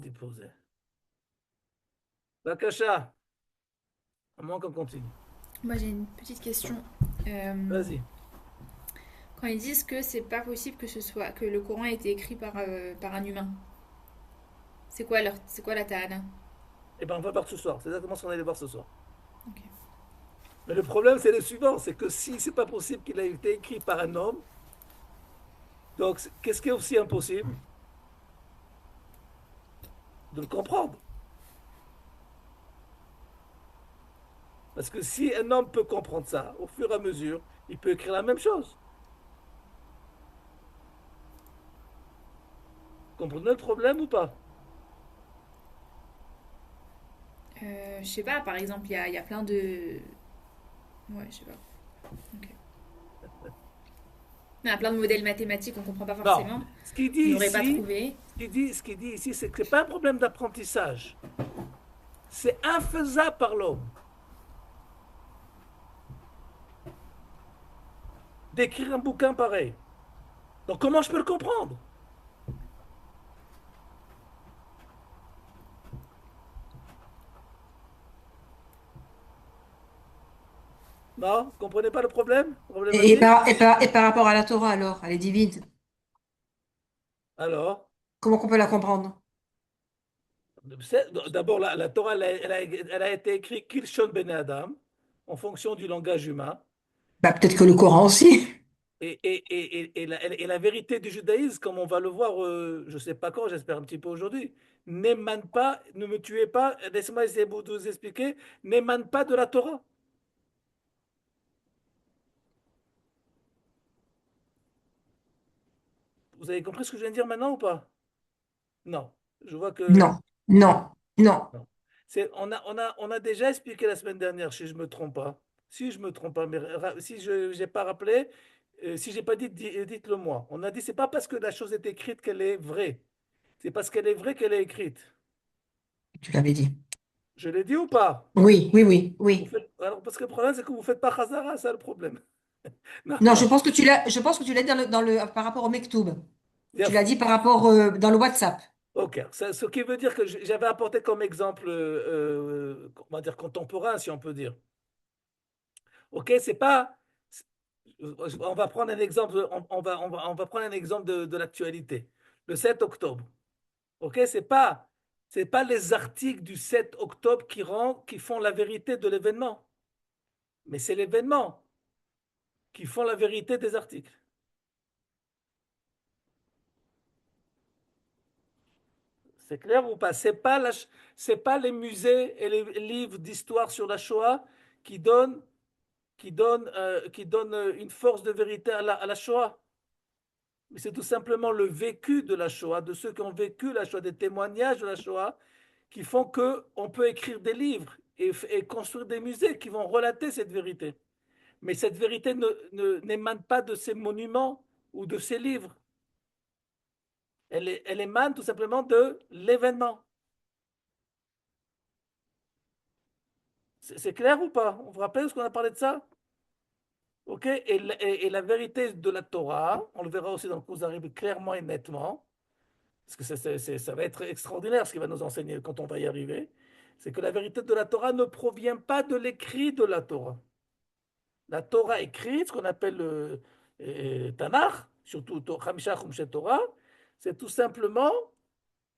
déposé. Bakasha, à moins qu'on continue. Moi j'ai une petite question. Euh, Vas-y. Quand ils disent que c'est pas possible que ce soit que le Coran ait été écrit par un humain, c'est quoi la ta'ana? Eh bien, on va voir ce soir. C'est exactement ce qu'on allait voir ce soir. Ok. Mais le problème, c'est le suivant, c'est que si c'est pas possible qu'il ait été écrit par un homme, donc qu'est-ce qui est aussi impossible? De le comprendre. Parce que si un homme peut comprendre ça, au fur et à mesure, il peut écrire la même chose. Comprenez le problème ou pas? Je sais pas, par exemple, il y a plein de. Ouais, je sais pas. Ok. Il y a plein de modèles mathématiques qu'on comprend pas Non. forcément, Ce qu'il dit qu'on n'aurait pas ici, trouvé. ce qu'il dit ici, c'est que ce n'est pas un problème d'apprentissage. C'est infaisable par l'homme d'écrire un bouquin pareil. Donc comment je peux le comprendre? Non? Vous comprenez pas le problème? Problématique? Et par rapport à la Torah, alors, elle est divine. Alors, Comment qu'on peut la comprendre? d'abord, la Torah, elle a été écrite Kilshon Ben Adam, en fonction du langage humain. Bah, peut-être que le Coran aussi. Et la vérité du judaïsme, comme on va le voir, je ne sais pas quand, j'espère un petit peu aujourd'hui, n'émane pas, ne me tuez pas, laissez-moi essayer de vous expliquer, n'émane pas de la Torah. Vous avez compris ce que je viens de dire maintenant ou pas? Non. Je vois que Non, non, non. non. On a déjà expliqué la semaine dernière, si je ne me trompe pas. Si je me trompe pas, mais si je n'ai pas rappelé, si j'ai pas dit, dites-le moi. On a dit, c'est pas parce que la chose est écrite qu'elle est vraie. C'est parce qu'elle est vraie qu'elle est écrite. Tu l'avais dit. Je l'ai dit ou pas? Oui, oui, oui, oui. Alors, parce que le problème, c'est que vous ne faites pas Khazara, c'est le problème. Non, Non, non. je pense que tu l'as dit par rapport au Mektoub. Tu l'as Yafo. dit par rapport dans le WhatsApp. Ok. Ce qui veut dire que j'avais apporté comme exemple, on va dire contemporain, si on peut dire. Ok, c'est pas. On va prendre un exemple. On va prendre un exemple de l'actualité. Le 7 octobre. Ok, c'est pas les articles du 7 octobre qui font la vérité de l'événement, mais c'est l'événement qui font la vérité des articles. C'est clair ou pas? C'est pas les musées et les livres d'histoire sur la Shoah qui donnent une force de vérité à la Shoah. Mais c'est tout simplement le vécu de la Shoah, de ceux qui ont vécu la Shoah, des témoignages de la Shoah, qui font que on peut écrire des livres et construire des musées qui vont relater cette vérité. Mais cette vérité n'émane pas de ces monuments ou de ces livres. Elle émane tout simplement de l'événement. C'est clair ou pas? On vous rappelle ce qu'on a parlé de ça? Ok? Et la vérité de la Torah, on le verra aussi dans le Kuzari clairement et nettement, parce que ça va être extraordinaire ce qu'il va nous enseigner quand on va y arriver, c'est que la vérité de la Torah ne provient pas de l'écrit de la Torah. La Torah écrite, ce qu'on appelle le Tanakh, surtout Hamisha Chumshe Torah, c'est tout simplement,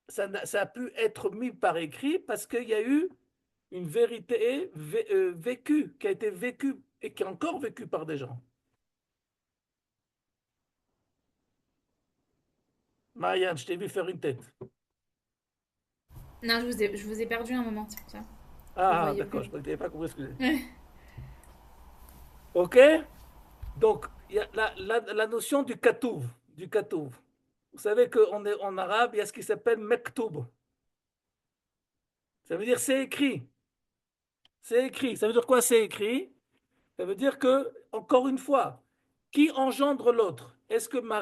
ça a pu être mis par écrit parce qu'il y a eu une vérité vécue, qui a été vécue et qui est encore vécue par des gens. Marianne, je t'ai vu faire une tête. Non, je vous ai perdu un moment, c'est pour ça. Je vous Ah, voyais d'accord, plus. je crois que tu n'avais pas compris ce que j'ai dit. OK? Donc, il y a la notion du katouv, du katouv. Vous savez qu'en arabe, il y a ce qui s'appelle mektoub. Ça veut dire c'est écrit. C'est écrit. Ça veut dire quoi c'est écrit? Ça veut dire que, encore une fois, qui engendre l'autre? Est-ce que la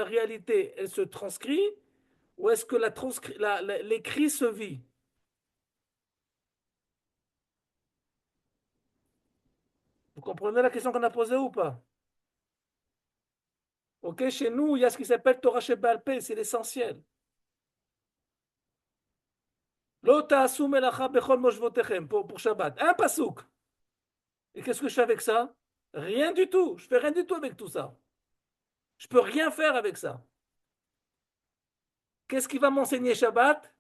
réalité, elle se transcrit ou est-ce que l'écrit se vit? Vous comprenez la question qu'on a posée ou pas? Ok, chez nous, il y a ce qui s'appelle Torah Sheba'al Peh, c'est l'essentiel. Lo ta'asu melacha bechol moshvotechem, pour Shabbat. Un pasouk. Et qu'est-ce que je fais avec ça? Rien du tout. Je fais rien du tout avec tout ça. Je peux rien faire avec ça. Qu'est-ce qui va m'enseigner Shabbat?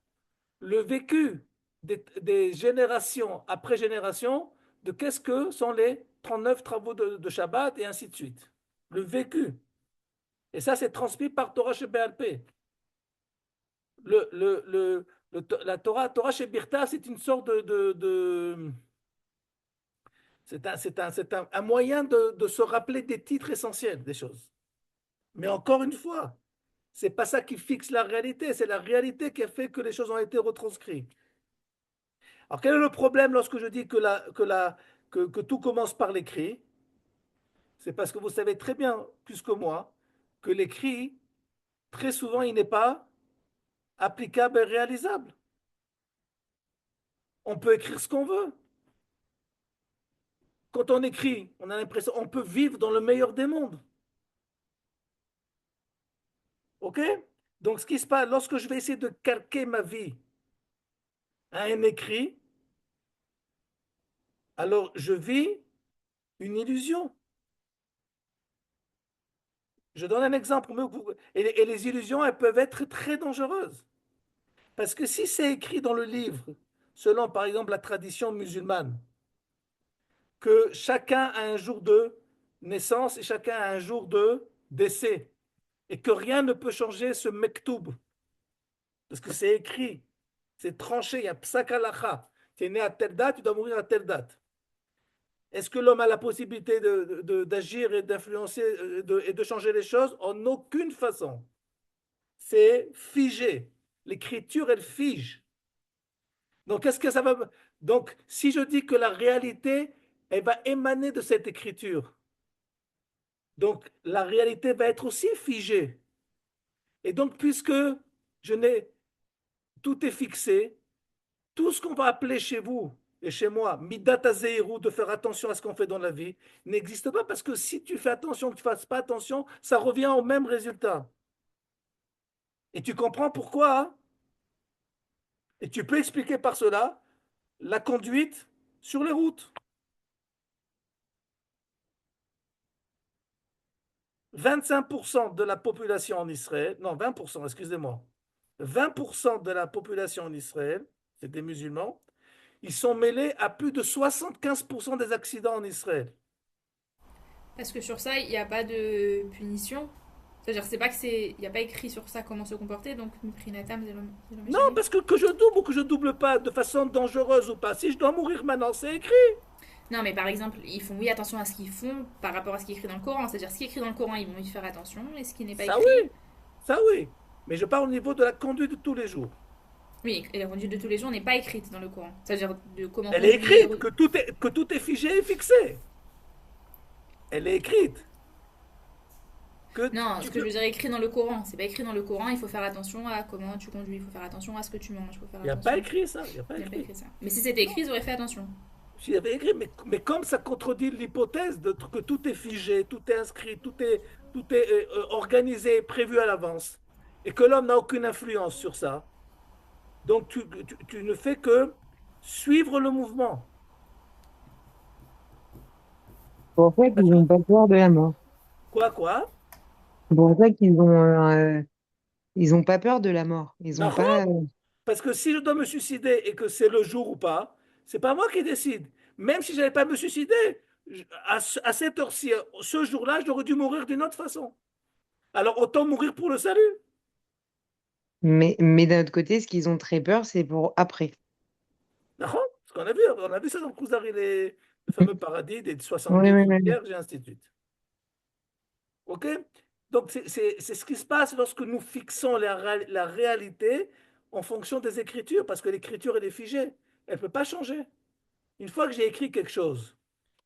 Le vécu des générations après génération de qu'est-ce que sont les 39 travaux de Shabbat et ainsi de suite. Le vécu. Et ça, c'est transmis par Torah chez BLP. La Torah chez Birta, c'est une sorte un moyen de se rappeler des titres essentiels des choses. Mais encore une fois, c'est pas ça qui fixe la réalité, c'est la réalité qui a fait que les choses ont été retranscrites. Alors quel est le problème lorsque je dis que tout commence par l'écrit? C'est parce que vous savez très bien, plus que moi, que l'écrit, très souvent, il n'est pas applicable et réalisable. On peut écrire ce qu'on veut. Quand on écrit, on a l'impression on peut vivre dans le meilleur des mondes. OK? Donc, ce qui se passe, lorsque je vais essayer de calquer ma vie à un écrit, alors je vis une illusion. Je donne un exemple. Et les illusions, elles peuvent être très dangereuses. Parce que si c'est écrit dans le livre, selon par exemple la tradition musulmane, que chacun a un jour de naissance et chacun a un jour de décès, et que rien ne peut changer ce mektoub, parce que c'est écrit, c'est tranché, il y a psak halacha. Tu es né à telle date, tu dois mourir à telle date. Est-ce que l'homme a la possibilité d'agir et d'influencer et de changer les choses? En aucune façon. C'est figé. L'écriture, elle fige. Donc, qu'est-ce que ça va... Donc, si je dis que la réalité, elle va émaner de cette écriture, donc la réalité va être aussi figée. Et donc, puisque je n'ai... tout est fixé, tout ce qu'on va appeler chez vous et chez moi, midat hazeiru, de faire attention à ce qu'on fait dans la vie, n'existe pas parce que si tu fais attention, que tu ne fasses pas attention, ça revient au même résultat. Et tu comprends pourquoi, hein? Et tu peux expliquer par cela la conduite sur les routes. 25% de la population en Israël, non 20%, excusez-moi, 20% de la population en Israël, c'est des musulmans, ils sont mêlés à plus de 75% des accidents en Israël. Parce que sur ça, il n'y a pas de punition. C'est-à-dire, c'est pas que c'est. Il n'y a pas écrit sur ça comment se comporter, donc Prinatam, c'est le Non, méchant. parce que je double ou que je double pas de façon dangereuse ou pas, si je dois mourir maintenant, c'est écrit. Non, mais par exemple, ils font oui attention à ce qu'ils font par rapport à ce qui est écrit dans le Coran. C'est-à-dire, ce qui est écrit dans le Coran, ils vont y faire attention, et ce qui n'est pas Ça écrit, oui, ça oui. Mais je parle au niveau de la conduite de tous les jours. oui, et la conduite de tous les jours n'est pas écrite dans le Coran. C'est-à-dire de comment Elle est conduire. écrite, que tout est figé et fixé. Elle est écrite. Que Non, ce tu que je peux... veux dire écrit dans le Coran, c'est pas écrit dans le Coran, il faut faire attention à comment tu conduis, il faut faire attention à ce que tu manges, il faut faire Il n'y a pas attention. écrit ça, il n'y a pas Il n'y a pas écrit. écrit ça. Mais si c'était écrit, Non, ils auraient fait attention. j'y avais écrit, mais comme ça contredit l'hypothèse que tout est figé, tout est inscrit, tout est organisé, prévu à l'avance, et que l'homme n'a aucune influence sur ça, donc tu ne fais que suivre le mouvement. Pour ça qu'ils n'ont pas peur de la mort. Quoi? C'est pour ça ils ont pas peur de la mort. Ils ont Non, pas. parce que si je dois me suicider et que c'est le jour ou pas, c'est pas moi qui décide. Même si je n'avais pas me suicider, à cette heure-ci, ce jour-là, j'aurais dû mourir d'une autre façon. Alors autant mourir pour le salut. Mais d'un autre côté, ce qu'ils ont très peur, c'est pour après. D'accord? Ce qu'on a vu, on a vu ça dans le Kuzari, le fameux paradis des Oui, 72 oui, oui. vierges et ainsi de suite. OK? Donc c'est ce qui se passe lorsque nous fixons la réalité en fonction des écritures, parce que l'écriture, elle est figée. Elle ne peut pas changer. Une fois que j'ai écrit quelque chose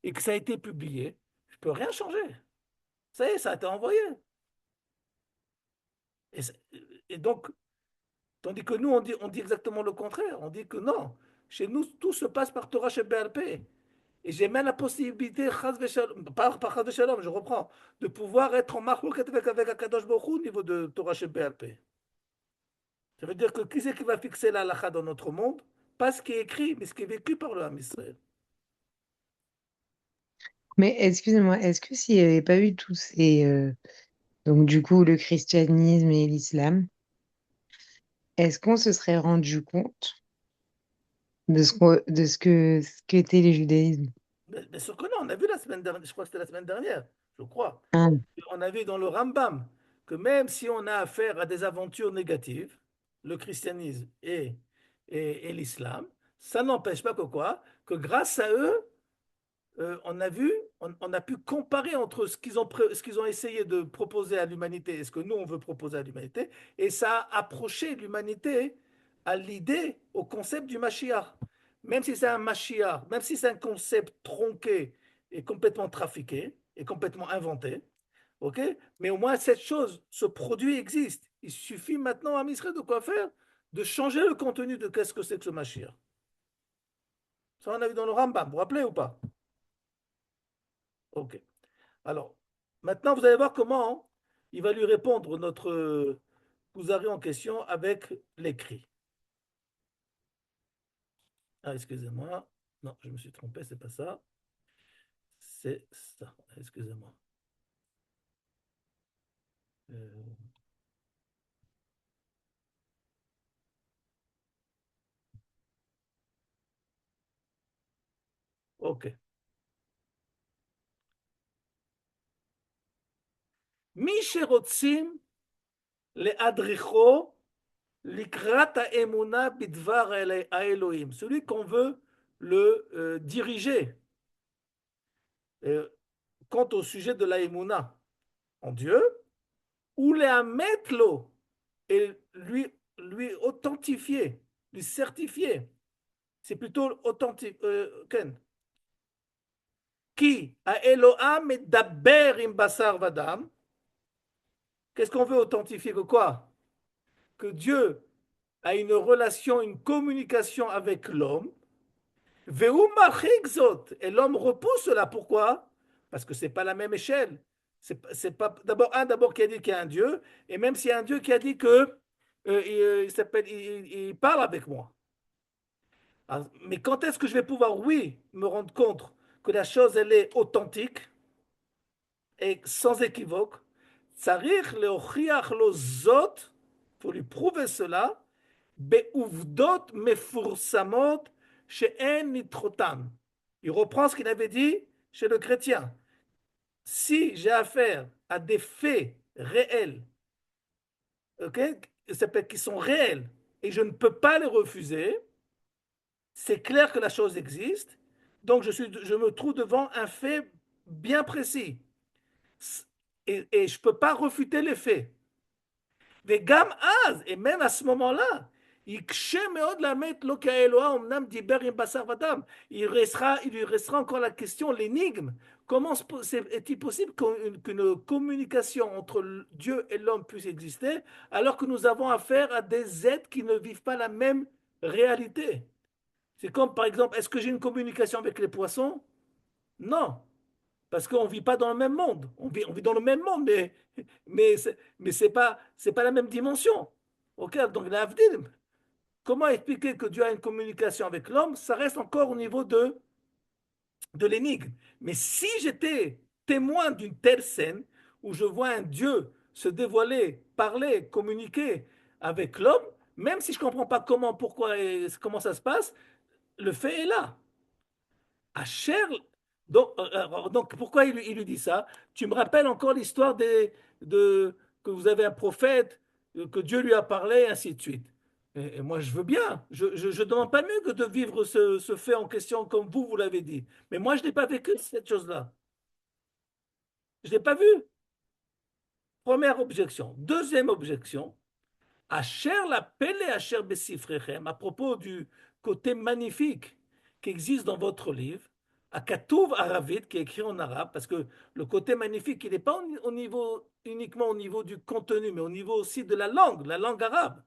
et que ça a été publié, je ne peux rien changer. Ça y est, ça a été envoyé. Et, et donc, tandis que nous, on dit exactement le contraire. On dit que non. Chez nous, tout se passe par Torah chez BLP. Et j'ai même la possibilité, pas chas v'shalom, je reprends, de pouvoir être en marloquette avec Akadosh Baruch Hu au niveau de Torah chez BLP. Ça veut dire que qui c'est qui va fixer la halakha dans notre monde? Pas ce qui est écrit, mais ce qui est vécu par le Ham Israël. Mais excusez-moi, est-ce que s'il n'y avait pas eu tous ces... donc du coup, le christianisme et l'islam, est-ce qu'on se serait rendu compte de ce qu'était le judaïsme? Bien sûr que non, on a vu la semaine dernière, je crois que c'était la semaine dernière, je crois. Ah, On a vu dans le Rambam que même si on a affaire à des aventures négatives, le christianisme et l'islam, ça n'empêche pas que quoi? Que grâce à eux, on a vu, on a pu comparer entre ce qu'ils ont essayé de proposer à l'humanité et ce que nous, on veut proposer à l'humanité, et ça a approché l'humanité à l'idée, au concept du Mashiach. Même si c'est un Mashiach, même si c'est un concept tronqué et complètement trafiqué et complètement inventé, ok? Mais au moins, cette chose, ce produit existe. Il suffit maintenant à Misra de quoi faire? De changer le contenu de qu'est-ce que c'est que ce Mashiach. Ça, on a vu dans le Rambam, vous vous rappelez ou pas? Ok. Alors, maintenant, vous allez voir comment il va lui répondre notre Kuzari en question avec l'écrit. Ah, excusez-moi. Non, je me suis trompé, c'est pas ça. C'est ça. Excusez-moi. Euh, ok. מי שרוצים להדריכו לקראת האמונה בדבר האלוהים. Celui qu'on veut le diriger euh, quant au sujet de la émouna en Dieu, ou les ametlo et lui authentifier, lui certifier. C'est plutôt authentique. Ken. Qui a Eloham et Daber im Basar Vadam. Qu'est-ce qu'on veut authentifier que quoi? Que Dieu a une relation, une communication avec l'homme. Et l'homme repousse cela. Pourquoi? Parce que c'est pas la même échelle. C'est pas d'abord un d'abord qui a dit qu'il y a un Dieu, et même s'il y a un Dieu qui a dit que il s'appelle, il parle avec moi. Alors, mais quand est-ce que je vais pouvoir, oui, me rendre compte que la chose elle est authentique et sans équivoque? Tsarich leochiach lo zot, faut lui prouver cela. Be'uvdot mefursamot she'en nitrotan. Il reprend ce qu'il avait dit chez le chrétien. Si j'ai affaire à des faits réels, okay, qui sont réels, et je ne peux pas les refuser, c'est clair que la chose existe, donc je me trouve devant un fait bien précis. Et je ne peux pas refuter les faits. וגם אז, et même à ce moment-là, יקשה מאוד לאמת לו כי האלוה אמנם דיבר עם בשר ודם. Il lui restera encore la question, l'énigme. Comment est-il possible qu'une communication entre Dieu et l'homme puisse exister alors que nous avons affaire à des êtres qui ne vivent pas la même réalité? C'est comme par exemple, est-ce que j'ai une communication avec les poissons? Non, parce qu'on ne vit pas dans le même monde. On vit dans le même monde, mais c'est pas la même dimension. Ok, donc l'Avdil, comment expliquer que Dieu a une communication avec l'homme? Ça reste encore au niveau de l'énigme. Mais si j'étais témoin d'une telle scène où je vois un Dieu se dévoiler, parler, communiquer avec l'homme, même si je ne comprends pas comment, pourquoi et comment ça se passe, le fait est là. Asher, donc pourquoi il lui dit ça? Tu me rappelles encore l'histoire que vous avez un prophète, que Dieu lui a parlé, et ainsi de suite. Et moi, je veux bien. Je ne demande pas mieux que de vivre ce fait en question comme vous l'avez dit. Mais moi, je n'ai pas vécu cette chose-là. Je ne l'ai pas vu. Première objection. Deuxième objection. Asher la pele Asher besifrechem, à propos du côté magnifique qui existe dans votre livre, à Katouv Aravit, qui est écrit en arabe, parce que le côté magnifique, il n'est pas au niveau, uniquement au niveau du contenu, mais au niveau aussi de la langue arabe.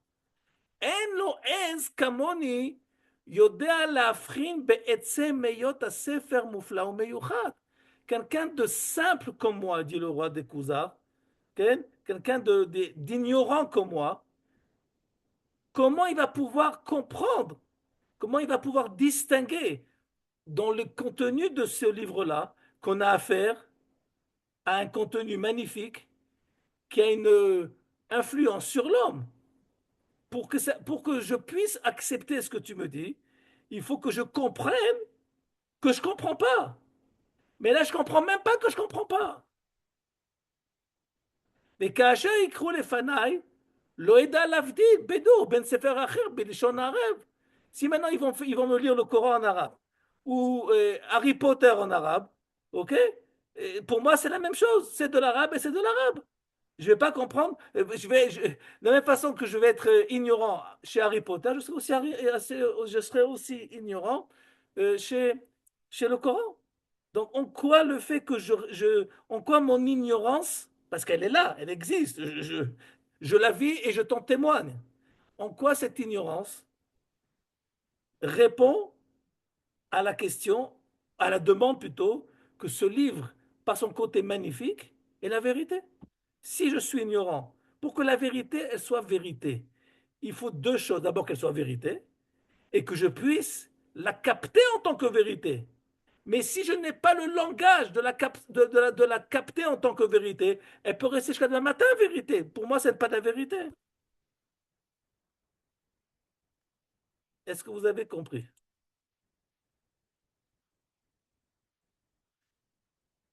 En lo ez kamoni יודע להבחין בעצם היות הספר מופלא ומיוחד. Quelqu'un de simple comme moi, dit le roi des Cousards, quelqu'un d'ignorant comme moi, comment il va pouvoir comprendre, comment il va pouvoir distinguer dans le contenu de ce livre-là qu'on a affaire à un contenu magnifique qui a une influence sur l'homme. Pour que je puisse accepter ce que tu me dis, il faut que je comprenne que je ne comprends pas. Mais là, je ne comprends même pas que je ne comprends pas. וכאשר יקחו לפניי, לא אדע להבדיל בידור בין ספר אחר בלשון ערב. Si maintenant ils vont me lire le Coran en arabe ou Harry Potter en arabe, ok? Et pour moi, c'est la même chose. C'est de l'arabe et c'est de l'arabe. Je ne vais pas comprendre. De la même façon que je vais être ignorant chez Harry Potter, je serai aussi ignorant chez, chez le Coran. Donc, en quoi le fait que en quoi mon ignorance, parce qu'elle est là, elle existe, je la vis et je t'en témoigne. En quoi cette ignorance répond à la question, à la demande plutôt, que ce livre, par son côté magnifique, est la vérité. Si je suis ignorant, pour que la vérité, elle soit vérité, il faut deux choses. D'abord qu'elle soit vérité et que je puisse la capter en tant que vérité. Mais si je n'ai pas le langage de la capter en tant que vérité, elle peut rester jusqu'à demain matin vérité. Pour moi, ce n'est pas de la vérité. Est-ce que vous avez compris?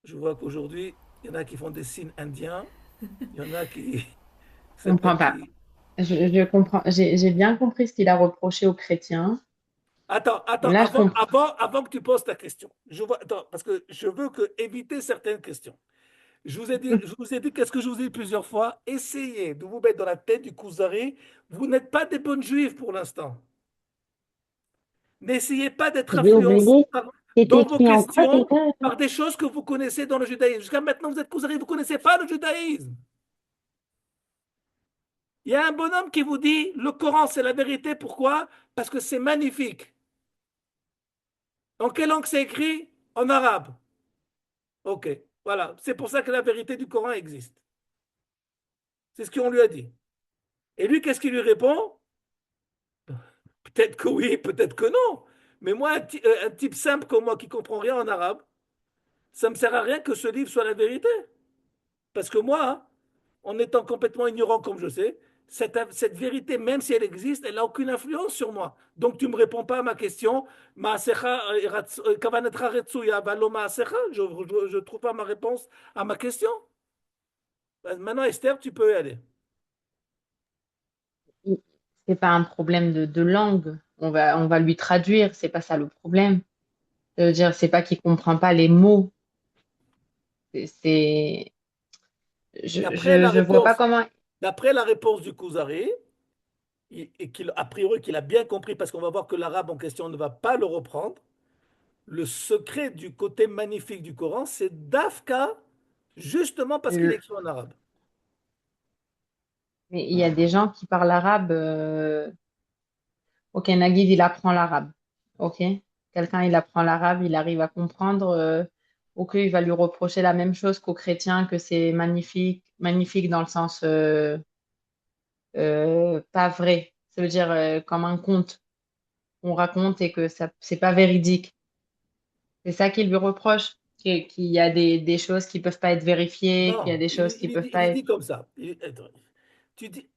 Je vois qu'aujourd'hui, il y en a qui font des signes indiens, il y en a qui, Je c'est pas comprends pas. qui. Je comprends. J'ai bien compris ce qu'il a reproché aux chrétiens. Attends, Là, je comprends. avant que tu poses ta question, attends, parce que je veux éviter certaines questions. Je vous ai dit, qu'est-ce que je vous ai dit plusieurs fois? Essayez de vous mettre dans la tête du Kuzari. Vous n'êtes pas des bonnes juives pour l'instant. N'essayez pas d'être J'ai influencé oublié. C'est dans vos écrit en quoi questions déjà? par des choses que vous connaissez dans le judaïsme. Jusqu'à maintenant, vous êtes Kuzari, vous ne connaissez pas le judaïsme. Il y a un bonhomme qui vous dit, le Coran, c'est la vérité. Pourquoi? Parce que c'est magnifique. En quelle langue c'est écrit? En arabe. Ok, voilà. C'est pour ça que la vérité du Coran existe. C'est ce qu'on lui a dit. Et lui, qu'est-ce qu'il lui répond? Peut-être que oui, peut-être que non. Mais moi, un type simple comme moi qui comprend rien en arabe, ça ne me sert à rien que ce livre soit la vérité. Parce que moi, hein, en étant complètement ignorant comme je sais, cette vérité, même si elle existe, elle n'a aucune influence sur moi. Donc tu ne me réponds pas à ma question. Je ne trouve pas ma réponse à ma question. Maintenant, Esther, tu peux y aller. C'est pas un problème de langue. On va lui traduire. C'est pas ça le problème. Je veux dire, c'est pas qu'il comprend pas les mots. C'est, D'après la je vois pas réponse, comment. d'après la réponse du Kuzari, et qu'il, a priori qu'il a bien compris, parce qu'on va voir que l'arabe en question ne va pas le reprendre, le secret du côté magnifique du Coran, c'est Dafka, justement parce qu'il est écrit en arabe. Mais il y a des gens qui parlent arabe. Ok, Naguib, il apprend l'arabe. Ok. Quelqu'un, il apprend l'arabe, il arrive à comprendre. Ok, il va lui reprocher la même chose qu'aux chrétiens, que c'est magnifique, magnifique dans le sens pas vrai. Ça veut dire comme un conte qu'on raconte et que ça, c'est pas véridique. C'est ça qu'il lui reproche, qu'il y a des choses qui peuvent pas être vérifiées, qu'il y a Non, des choses qui peuvent il pas lui être. dit comme ça. Attends, tu dis,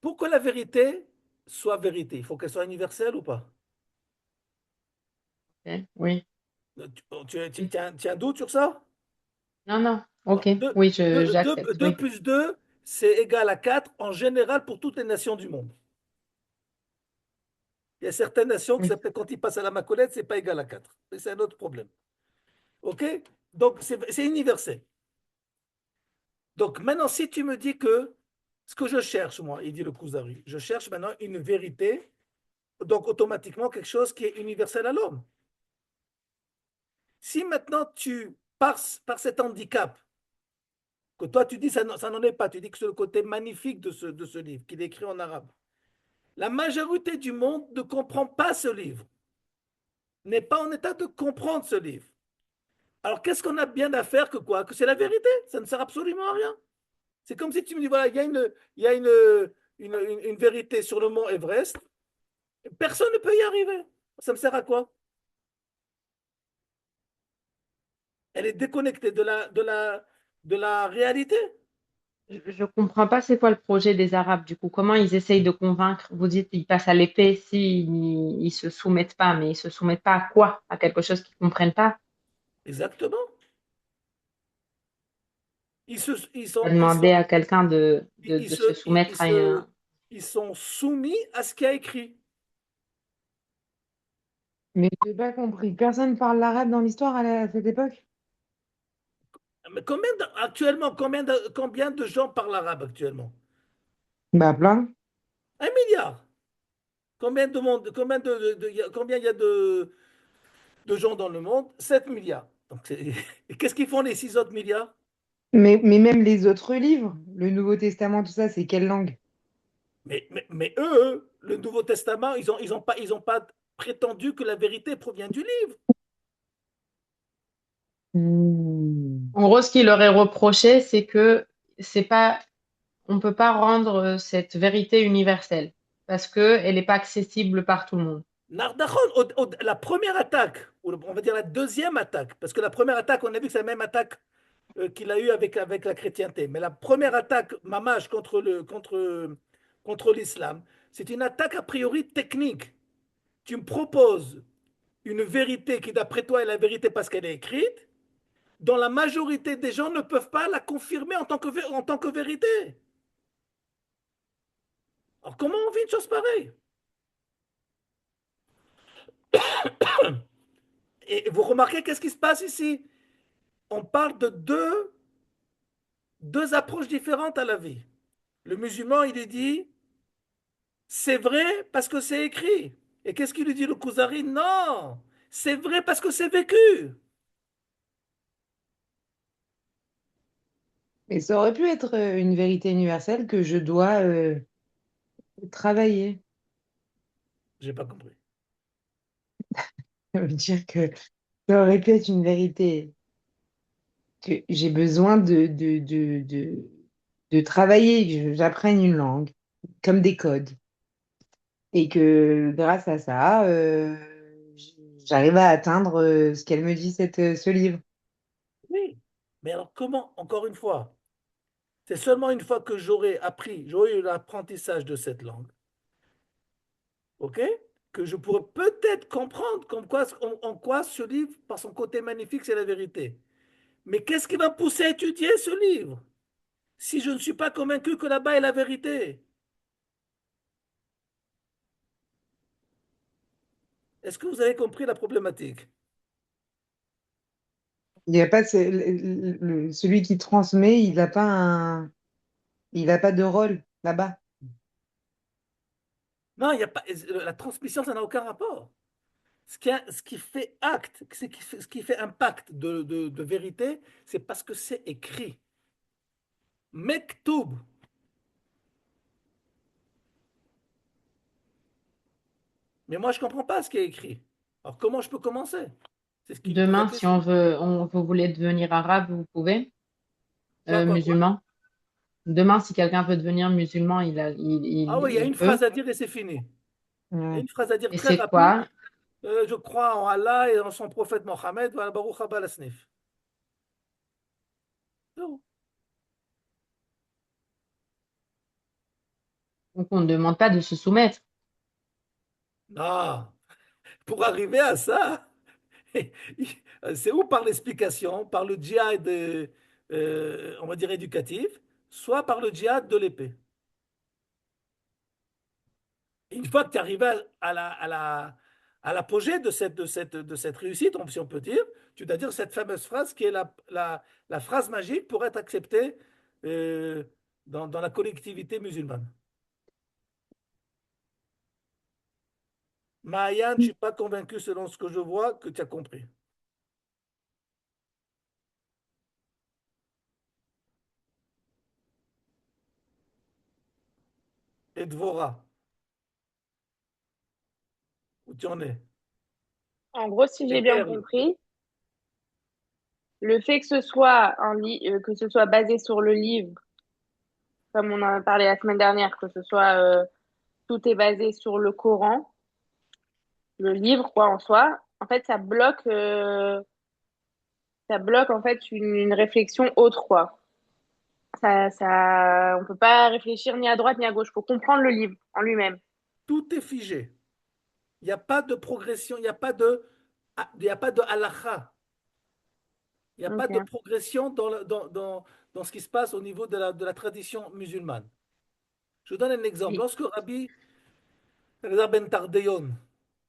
pour que la vérité soit vérité, il faut qu'elle soit universelle ou pas? Ok, oui. Oui. Tu as un doute sur ça? Non, non. Bon, Ok. Oui, j'accepte. 2 Oui. plus 2, c'est égal à 4 en général pour toutes les nations du monde. Il y a certaines nations que Oui. quand ils passent à la macolette, c'est pas égal à 4. C'est un autre problème. OK? Donc, c'est universel. Donc, maintenant, si tu me dis que ce que je cherche, moi, il dit le Kuzari, je cherche maintenant une vérité, donc automatiquement quelque chose qui est universel à l'homme. Si maintenant par cet handicap, que toi tu dis ça, ça n'en est pas, tu dis que c'est le côté magnifique de ce livre, qu'il est écrit en arabe, la majorité du monde ne comprend pas ce livre, n'est pas en état de comprendre ce livre. Alors qu'est-ce qu'on a bien à faire que quoi? Que c'est la vérité, ça ne sert absolument à rien. C'est comme si tu me dis, voilà, il y a une vérité sur le mont Everest, personne ne peut y arriver. Ça me sert à quoi? Elle est déconnectée de la réalité. Je comprends pas c'est quoi le projet des Arabes du coup. Comment ils essayent de convaincre? Vous dites ils passent à l'épée si ils se soumettent pas, mais ils se soumettent pas à quoi? À quelque chose qu'ils comprennent pas? Exactement. À demander à quelqu'un ils de se, se ils soumettre à se- un... ils sont soumis à ce qu'il y a écrit. Mais j'ai pas compris. Personne parle l'arabe dans l'histoire à cette époque? Mais actuellement, combien de gens parlent arabe actuellement? Bah, plein. 1 milliard. Combien de monde, combien il y a de gens dans le monde? 7 milliards. Donc, et qu'est-ce qu'ils font les 6 autres milliards? Mais même les autres livres, le Nouveau Testament, tout ça, c'est quelle langue? Mais eux, le Nouveau Testament, ils ont pas prétendu que la vérité provient du livre. Hmm. En gros, ce qui leur est reproché, c'est que c'est pas, on peut pas rendre cette vérité universelle parce que elle n'est pas accessible par tout le monde. Nardachon, la première attaque, ou on va dire la deuxième attaque, parce que la première attaque, on a vu que c'est la même attaque qu'il a eue avec la chrétienté. Mais la première attaque, Mamash, contre l'islam, c'est une attaque a priori technique. Tu me proposes une vérité qui, d'après toi, est la vérité parce qu'elle est écrite, dont la majorité des gens ne peuvent pas la confirmer en tant que vérité. Alors, comment on vit une chose pareille? Et vous remarquez qu'est-ce qui se passe ici? On parle de deux approches différentes à la vie. Le musulman, il lui dit, c'est vrai parce que c'est écrit. Et qu'est-ce qu'il lui dit le Kuzari? Non, c'est vrai parce que c'est vécu. Mais ça aurait pu être une vérité universelle que je dois travailler. J'ai pas compris. Ça veut dire que ça aurait pu être une vérité que j'ai besoin de travailler, que j'apprenne une langue, comme des codes. Et que grâce à ça, j'arrive à atteindre ce qu'elle me dit, ce livre. Oui. Mais alors comment, encore une fois, c'est seulement une fois que j'aurai eu l'apprentissage de cette langue, ok, que je pourrais peut-être comprendre en quoi ce livre, par son côté magnifique, c'est la vérité. Mais qu'est-ce qui va me pousser à étudier ce livre si je ne suis pas convaincu que là-bas est la vérité? Est-ce que vous avez compris la problématique? Il y a pas celui qui transmet, il n'a pas de rôle là-bas. Non, il y a pas, la transmission, ça n'a aucun rapport. Ce qui fait acte, ce qui fait impact de vérité, c'est parce que c'est écrit. Mektoub. Mais moi, je ne comprends pas ce qui est écrit. Alors, comment je peux commencer? C'est ce qui lui pose la Demain, si question. vous voulez devenir arabe, vous pouvez, Quoi? musulman. Demain, si quelqu'un veut devenir musulman, Ah oui, il y a il une peut. phrase à dire et c'est fini. Il y a Ouais. une phrase à dire Et très c'est rapide. quoi? Je crois en Allah et en son prophète Mohammed. Voilà, Baruch haba la snif. Non. Donc, on ne demande pas de se soumettre. Non. Pour arriver à ça, c'est ou par l'explication, par le djihad, on va dire éducatif, soit par le djihad de l'épée. Une fois que tu arrives à l'apogée de cette réussite, si on peut dire, tu dois dire cette fameuse phrase qui est la phrase magique pour être acceptée euh, dans la collectivité musulmane. Mayan, je ne suis pas convaincu selon ce que je vois que tu as compris. Et Dvora, où tu en es? En gros, si Et j'ai bien Perle. compris, le fait que ce soit que ce soit basé sur le livre, comme on en a parlé la semaine dernière, que ce soit tout est basé sur le Coran, le livre, quoi, en soi, en fait, ça bloque en fait une réflexion autre, quoi. On peut pas réfléchir ni à droite ni à gauche. Faut comprendre le livre en lui-même. Tout est figé. Il n'y a pas de progression, il y a pas de halakha. Il n'y a pas de Ok. progression dans ce qui se passe au niveau de la tradition musulmane. Je vous donne un exemple. Oui. Lorsque Rabbi Elazar ben Tardeyon,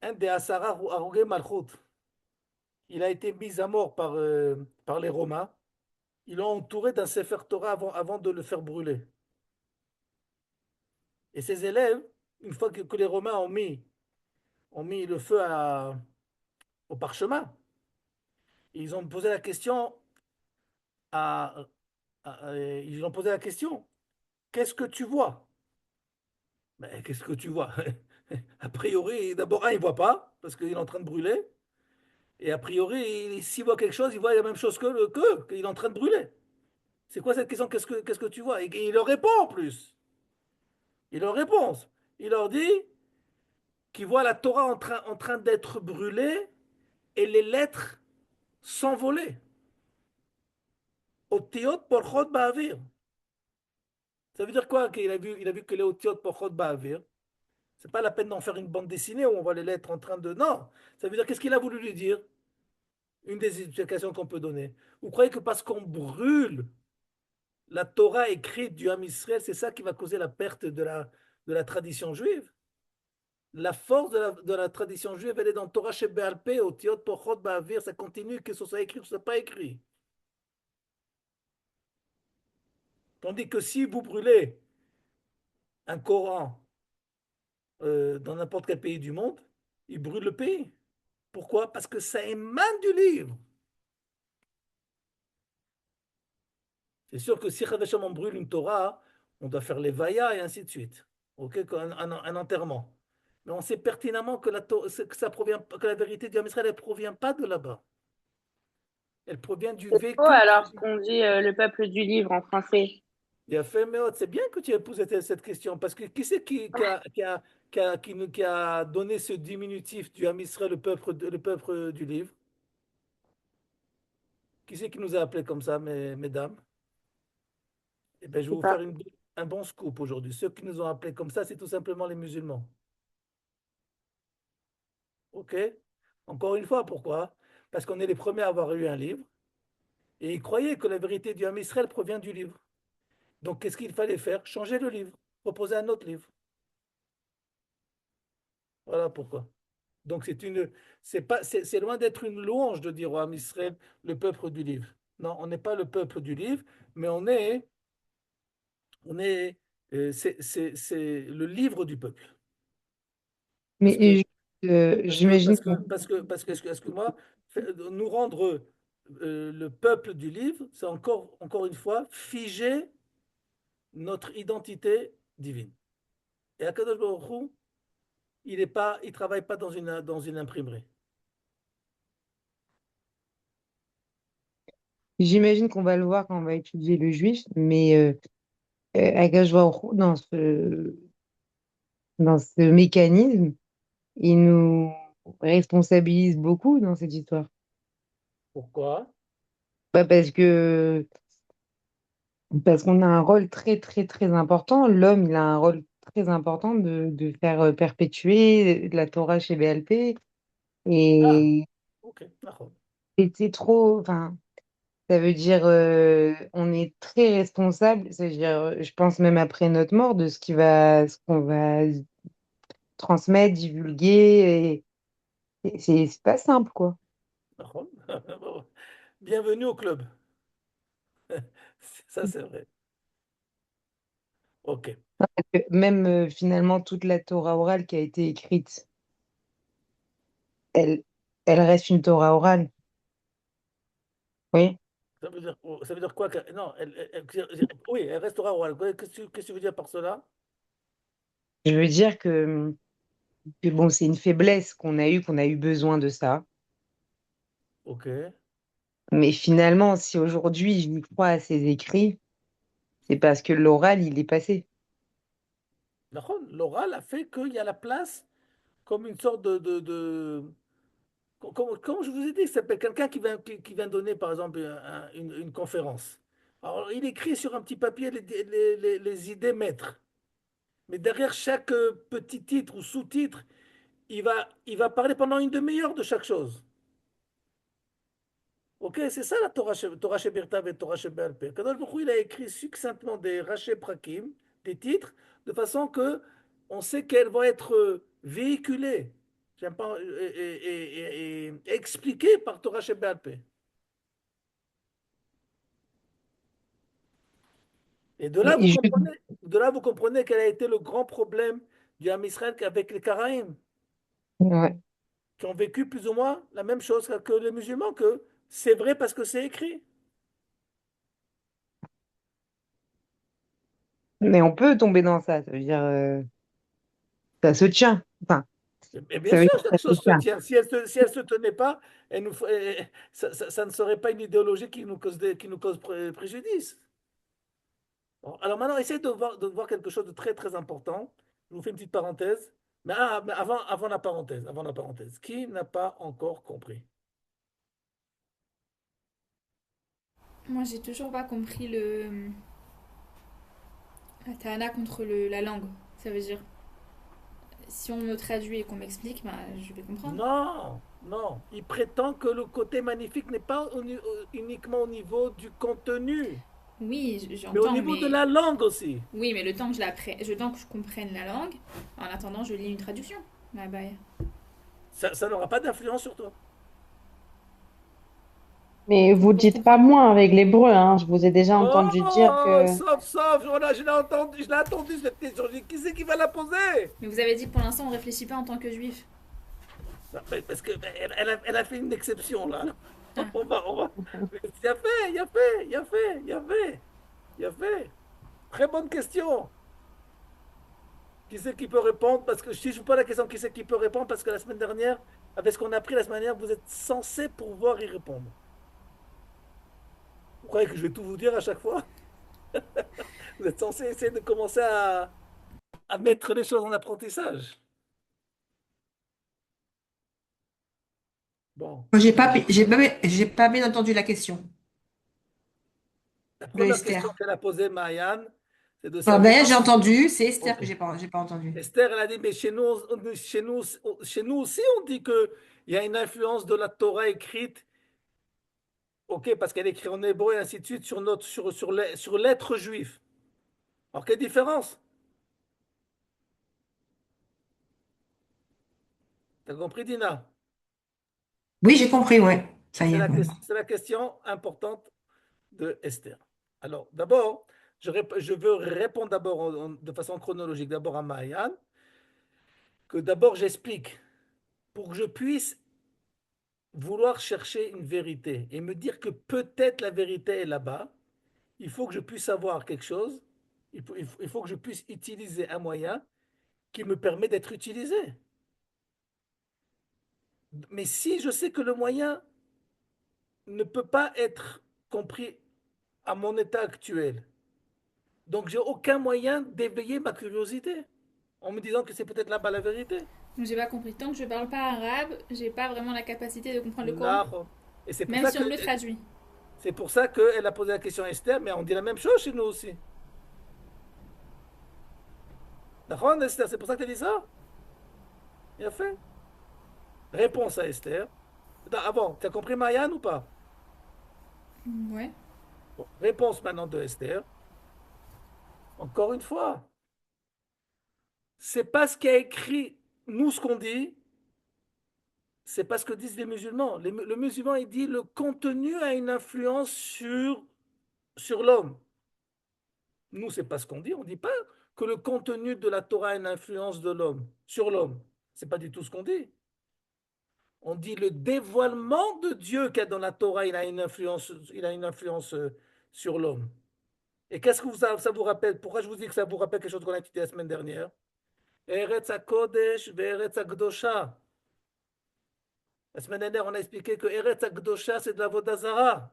un des Asara Harugei Malchut, il a été mis à mort par les Romains, ils l'ont entouré d'un Sefer Torah avant de le faire brûler. Et ses élèves, une fois que les Romains ont mis le feu au parchemin, ils ont posé la question à, ils ont posé la question, qu'est-ce que tu vois? Ben, qu'est-ce que tu vois? A priori, d'abord, un, il voit pas, parce qu'il est en train de brûler. Et a priori, s'il voit quelque chose, il voit la même chose qu'il est en train de brûler. C'est quoi cette question? Qu'est-ce que tu vois? Et il leur répond en plus. Il leur répond. Il leur dit qu'il voit la Torah en train d'être brûlée et les lettres s'envoler. Otiot porchot ba'avir. Ça veut dire quoi? Il a vu que les otiot porchot ba'avir. C'est pas la peine d'en faire une bande dessinée où on voit les lettres en train de. Non! Ça veut dire qu'est-ce qu'il a voulu lui dire? Une des explications qu'on peut donner. Vous croyez que parce qu'on brûle la Torah écrite du Ham Israël, c'est ça qui va causer la perte de la tradition juive? La force de la tradition juive, elle est dans Torah Sheba'al Peh, au Tiot Pochot Ba'avir, ça continue, que ce soit écrit ou ce soit pas écrit. Tandis que si vous brûlez un Coran dans n'importe quel pays du monde, il brûle le pays. Pourquoi? Parce que ça émane du livre. C'est sûr que si Havasham on brûle une Torah, on doit faire les vaillas et ainsi de suite. Ok, un enterrement. Mais on sait pertinemment que ça provient, que la vérité du Israël ne provient pas de là-bas. Elle provient du C'est faux vécu. alors ce qu'on dit le peuple du livre en français. Il a fait, mais c'est bien que tu aies posé cette question, parce que qui c'est qui a donné ce diminutif du Ham Israël, le peuple du livre? Qui c'est qui nous a appelés comme ça, mesdames? Eh bien, je Je vais sais vous faire pas. un bon scoop aujourd'hui. Ceux qui nous ont appelés comme ça, c'est tout simplement les musulmans. OK? Encore une fois, pourquoi? Parce qu'on est les premiers à avoir eu un livre, et ils croyaient que la vérité du Ham Israël provient du livre. Donc, qu'est-ce qu'il fallait faire? Changer le livre, proposer un autre livre. Voilà pourquoi. Donc c'est loin d'être une louange de dire au Ham Israël, le peuple du livre. Non, on n'est pas le peuple du livre, mais on est, c'est le livre du peuple. Parce que, Mais j'imagine qu'on excuse-moi, nous rendre le peuple du livre, c'est encore une fois figer notre identité divine. Et Akadosh Baruch Hu, il travaille pas dans une imprimerie. j'imagine qu'on va le voir quand on va étudier le juif, mais Akash Baruch Hu, dans ce mécanisme, il nous responsabilise beaucoup dans cette histoire. Pourquoi? Bah, parce qu'on a un rôle très, très, très important. L'homme, il a un rôle très important de faire perpétuer la Torah chez BLP. Ah, Et ok, d'accord. c'était trop. Enfin, ça veut dire on est très responsable. C'est-à-dire, je pense même après notre mort, de ce qu'on va transmettre, divulguer. Et c'est pas simple, quoi. D'accord. Bienvenue au club. Ça, c'est vrai. Ok. Même finalement, toute la Torah orale qui a été écrite, elle, elle reste une Torah orale. Oui. Ça veut dire quoi non, oui, elle restera orale. Qu'est-ce que tu veux dire par cela? Je veux dire que bon, c'est une faiblesse qu'on a eu besoin de ça. Ok. Mais finalement, si aujourd'hui je lui crois à ses écrits, C'est parce que l'oral, il est passé. L'oral a fait qu'il y a la place comme une sorte comme je vous ai dit, ça s'appelle quelqu'un qui vient donner, par exemple, une conférence. Alors, il écrit sur un petit papier les idées maîtres. Mais derrière chaque petit titre ou sous-titre, il va parler pendant une demi-heure de chaque chose. Ok, c'est ça la Torah Sheberta et Torah Sheba'al Peh. Kadosh Baruch Hu, il a écrit succinctement des Raché Prakim, des titres, de façon que on sait qu'elles vont être véhiculées, j'aime pas, et expliquées par Torah Sheba'al Peh. Et Et je- de là, vous comprenez quel a été le grand problème du Ham Israël avec les Karaïm, Ouais. qui ont vécu plus ou moins la même chose que les musulmans, que c'est vrai parce que c'est écrit. Mais on peut tomber dans ça. Ça veut dire, ça se tient. Enfin, Et bien ça veut sûr, dire que chaque ça se chose se tient. tient. Si elle se tenait pas, ça ne serait pas une idéologie qui nous cause préjudice. Bon, alors maintenant, essayez de voir quelque chose de très très important. Je vous fais une petite parenthèse. Mais avant la parenthèse, qui n'a pas encore compris? Moi, j'ai toujours pas compris la Tana contre la langue. Ça veut dire, si on me traduit et qu'on m'explique, bah, je vais comprendre. Non, non. Il prétend que le côté magnifique n'est pas uniquement au niveau du contenu, Oui, mais au j'entends, niveau de mais la langue aussi. oui, mais le temps que je comprenne la langue, en attendant, je lis une traduction. Ah bah, Ça n'aura pas d'influence sur toi. Mais vous dites pas moins avec l'hébreu, hein. Je vous ai déjà entendu dire Oh, que sauf, je l'ai entendu cette question. Je dis, qui c'est qui va la poser? mais vous avez dit que pour l'instant, on réfléchit pas en tant que juif. Non, mais parce que elle a fait une exception là. Ah, On va. Il y a fait, il y a fait, il y a fait, il y a fait, il y a fait. Très bonne question. Qui c'est qui peut répondre? Parce que si je vous pose la question, qui c'est qui peut répondre? Parce que la semaine dernière, avec ce qu'on a appris la semaine dernière, vous êtes censé pouvoir y répondre. Vous croyez que je vais tout vous dire à chaque fois? Vous êtes censé essayer de commencer à mettre les choses en apprentissage. Bon. Moi, j'ai pas bien entendu la question La de première question Esther. qu'elle a posée, Marianne, c'est de Enfin, ben, savoir. j'ai entendu, c'est Esther Ok. que j'ai pas entendu. Esther, elle a dit, mais chez nous aussi, on dit qu'il y a une influence de la Torah écrite, ok, parce qu'elle écrit en hébreu et ainsi de suite, sur l'être juif. Alors, quelle différence? T'as compris, Dina? Oui, j'ai compris, ouais. Ça y est, ouais. C'est la question importante de Esther. Alors, d'abord, je veux répondre d'abord de façon chronologique, d'abord à Marianne, que d'abord j'explique, pour que je puisse vouloir chercher une vérité et me dire que peut-être la vérité est là-bas, il faut que je puisse savoir quelque chose, il faut que je puisse utiliser un moyen qui me permet d'être utilisé. Mais si je sais que le moyen ne peut pas être compris à mon état actuel, donc j'ai aucun moyen d'éveiller ma curiosité en me disant que c'est peut-être là-bas la vérité. donc j'ai pas compris. Tant que je parle pas arabe, j'ai pas vraiment la capacité de comprendre le Coran, Là, et même si on me le traduit. c'est pour ça qu'elle a posé la question à Esther, mais on dit la même chose chez nous aussi. D'accord, Esther, c'est pour ça que tu as dit ça? Bien fait. Réponse à Esther. Avant, tu as compris Marianne ou pas? Ouais. Bon, réponse maintenant de Esther. Encore une fois, c'est pas ce qui a écrit, nous, ce qu'on dit, c'est pas ce que disent les musulmans. Le musulman, il dit le contenu a une influence sur l'homme. Nous, c'est pas ce qu'on dit. On dit pas que le contenu de la Torah a une influence de l'homme, sur l'homme. C'est pas du tout ce qu'on dit. On dit le dévoilement de Dieu qu'il y a dans la Torah, il a une influence sur l'homme. Et qu'est-ce que ça vous rappelle? Pourquoi je vous dis que ça vous rappelle quelque chose qu'on a étudié la semaine dernière? Eretz HaKodesh ve'Eretz HaKdosha. La semaine dernière, on a expliqué que Eretz HaKdosha, c'est de la Vodazara.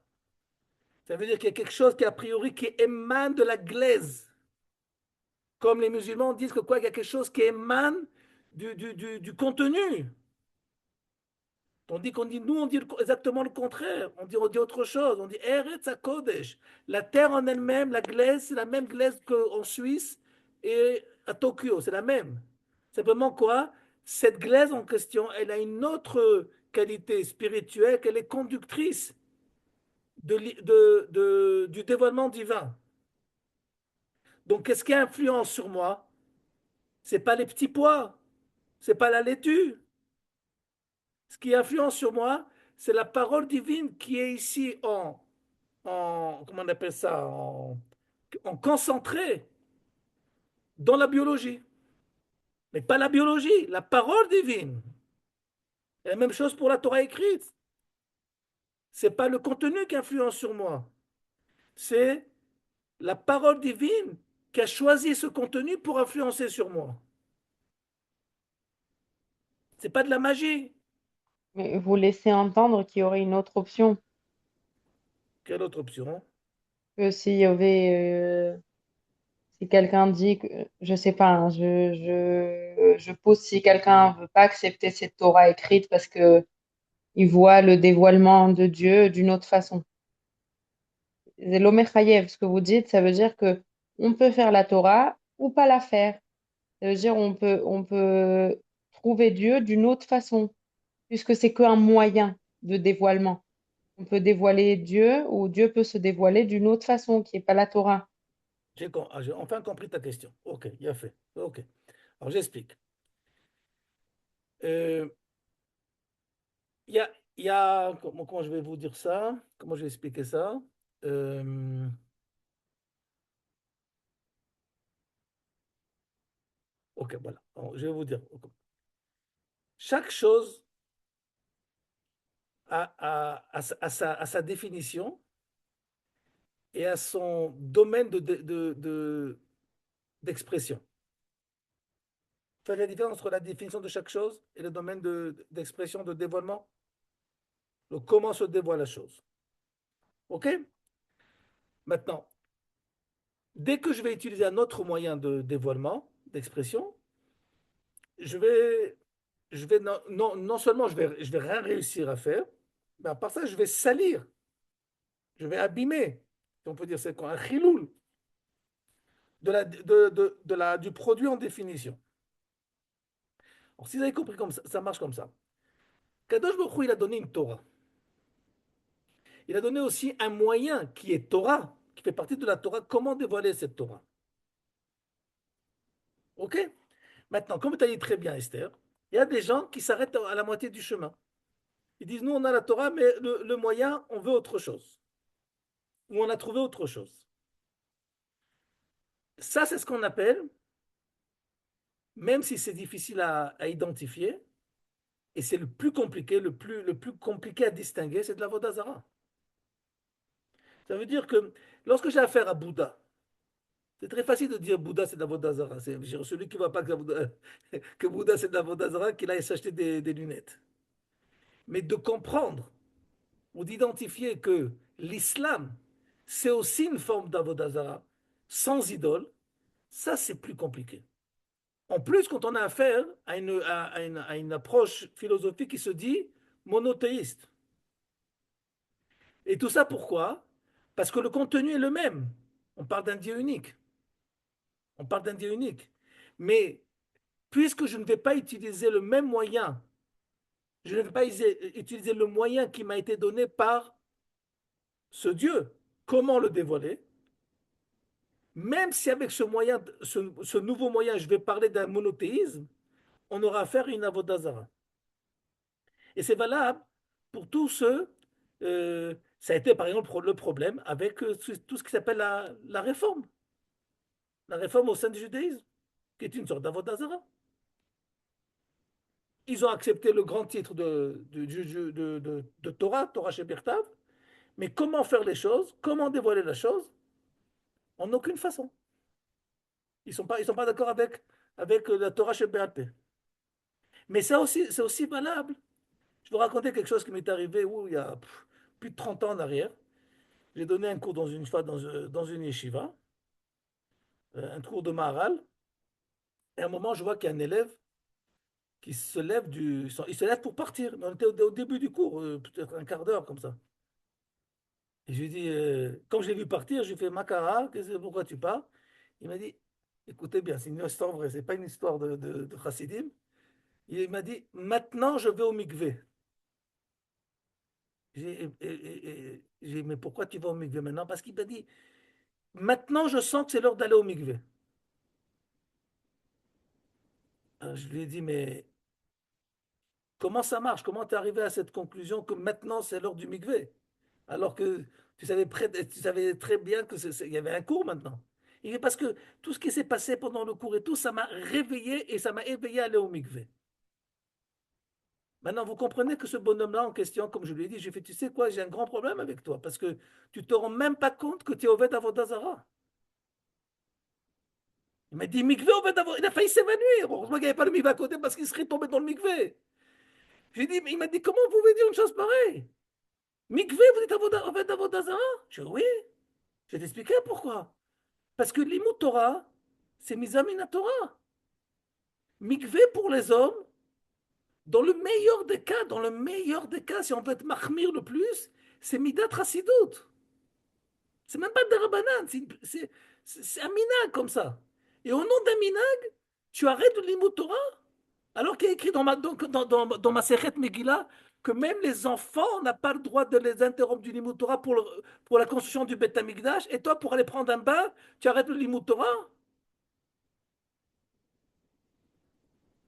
Ça veut dire qu'il y a quelque chose qui, a priori, qui émane de la glaise. Comme les musulmans disent que quoi, il y a quelque chose qui émane du contenu. Tandis qu'on dit, nous, on dit exactement le contraire. On dit autre chose. On dit Eretz HaKodesh. La terre en elle-même, la glaise, c'est la même glaise qu'en Suisse et à Tokyo. C'est la même. Simplement quoi? Cette glaise en question, elle a une autre qualité spirituelle, qu'elle est conductrice du dévoilement divin. Donc, qu'est-ce qui influence sur moi? C'est pas les petits pois, c'est pas la laitue. Ce qui influence sur moi, c'est la parole divine qui est ici comment on appelle ça, en concentré dans la biologie. Mais pas la biologie, la parole divine. Et la même chose pour la Torah écrite. C'est pas le contenu qui influence sur moi, c'est la parole divine qui a choisi ce contenu pour influencer sur moi. C'est pas de la magie. Mais vous laissez entendre qu'il y aurait une autre option, Quelle autre option? que s'il y avait, si quelqu'un dit que, je sais pas, hein, je pose si quelqu'un veut pas accepter cette Torah écrite parce que il voit le dévoilement de Dieu d'une autre façon. C'est l'Omechayev, ce que vous dites, ça veut dire que on peut faire la Torah ou pas la faire. Ça veut dire on peut trouver Dieu d'une autre façon, puisque c'est qu'un moyen de dévoilement. On peut dévoiler Dieu ou Dieu peut se dévoiler d'une autre façon qui n'est pas la Torah. J'ai enfin compris ta question. Ok, il a fait. Ok. Alors j'explique. Euh, Il y a, comment je vais vous dire ça? Comment je vais expliquer ça? Euh, ok, voilà. Alors, je vais vous dire. Chaque chose a sa définition et a son domaine d'expression. Faire la différence entre la définition de chaque chose et le domaine d'expression, de dévoilement. Donc, comment se dévoile la chose? Ok? Maintenant, dès que je vais utiliser un autre moyen de dévoilement, d'expression, je vais, non seulement je vais rien réussir à faire, mais à part ça, je vais salir, je vais abîmer. Si on peut dire c'est quoi? Un chiloul du produit en définition. Alors, si vous avez compris comme ça marche comme ça. Kadosh Baruch Hu, il a donné une Torah. Il a donné aussi un moyen qui est Torah, qui fait partie de la Torah. Comment dévoiler cette Torah? Ok? Maintenant, comme tu as dit très bien, Esther, il y a des gens qui s'arrêtent à la moitié du chemin. Ils disent, nous, on a la Torah, mais le moyen, on veut autre chose. Ou on a trouvé autre chose. Ça, c'est ce qu'on appelle, même si c'est difficile à identifier, et c'est le plus compliqué, le plus compliqué à distinguer, c'est de la Vodazara. Ça veut dire que lorsque j'ai affaire à Bouddha, c'est très facile de dire Bouddha c'est de la Vodazara. C'est celui qui ne voit pas que Bouddha c'est de la Vodazara, qu'il aille s'acheter des lunettes. Mais de comprendre ou d'identifier que l'islam, c'est aussi une forme d'Avodazara, sans idole, ça c'est plus compliqué. En plus, quand on a affaire à une approche philosophique qui se dit monothéiste. Et tout ça pourquoi? Parce que le contenu est le même. On parle d'un Dieu unique. On parle d'un Dieu unique. Mais puisque je ne vais pas utiliser le même moyen, je ne vais pas utiliser le moyen qui m'a été donné par ce Dieu, comment le dévoiler? Même si avec ce nouveau moyen, je vais parler d'un monothéisme, on aura affaire à une avodazara. Et c'est valable pour tous ceux. Ça a été par exemple le problème avec tout ce qui s'appelle la réforme. La réforme au sein du judaïsme, qui est une sorte d'avodazara. Ils ont accepté le grand titre de Torah, Torah Shebirtav, mais comment faire les choses, comment dévoiler la chose, en aucune façon. Ils sont pas d'accord avec la Torah Shebirtav. Mais ça aussi, c'est aussi valable. Je vais vous raconter quelque chose qui m'est arrivé il y a plus de 30 ans en arrière. j'ai donné un cours dans une fois dans une yeshiva, un cours de Maharal, et à un moment, je vois qu'il y a un élève qui se lève il se lève pour partir. Mais on était au début du cours, peut-être un quart d'heure comme ça. Et je lui ai dit, quand je l'ai vu partir, je lui ai fait Makara, pourquoi tu pars? Il m'a dit, écoutez bien, c'est une histoire vraie, c'est pas une histoire de Chassidim. Il m'a dit, maintenant je vais au mikvé. J'ai dit, mais pourquoi tu vas au mikvé maintenant? Parce qu'il m'a dit, maintenant je sens que c'est l'heure d'aller au mikvé. Alors, je lui ai dit, mais comment ça marche? Comment tu es arrivé à cette conclusion que maintenant c'est l'heure du mikvé? Alors que tu savais très bien que il y avait un cours maintenant. Il dit, parce que tout ce qui s'est passé pendant le cours et tout, ça m'a réveillé et ça m'a éveillé à aller au mikvé. Maintenant, vous comprenez que ce bonhomme-là en question, comme je lui ai dit, j'ai fait, tu sais quoi, j'ai un grand problème avec toi, parce que tu te rends même pas compte que tu es Oved Avodazara. Il m'a dit, mikvé Oved Avodazara. Il a failli s'évanouir. Heureusement qu'il n'y avait pas le mikvé à côté parce qu'il serait tombé dans le mikvé. J'ai dit, mais il m'a dit, comment vous pouvez dire une chose pareille? Mikvé, vous êtes Oved Avodazara? Je dis, oui. Je vais t'expliquer pourquoi. Parce que l'imout Torah, c'est Mizamina Torah. Mikvé pour les hommes, dans le meilleur des cas, si on veut être mahmir le plus, c'est Midat Chassidout. C'est même pas de Rabbanan, c'est un minag comme ça. Et au nom d'un minag, tu arrêtes l'imout Torah, alors qu'il est écrit dans ma Sechet Megillah que même les enfants n'ont pas le droit de les interrompre du limut Torah pour la construction du Beth Amikdash, et toi, pour aller prendre un bain, tu arrêtes le limut Torah.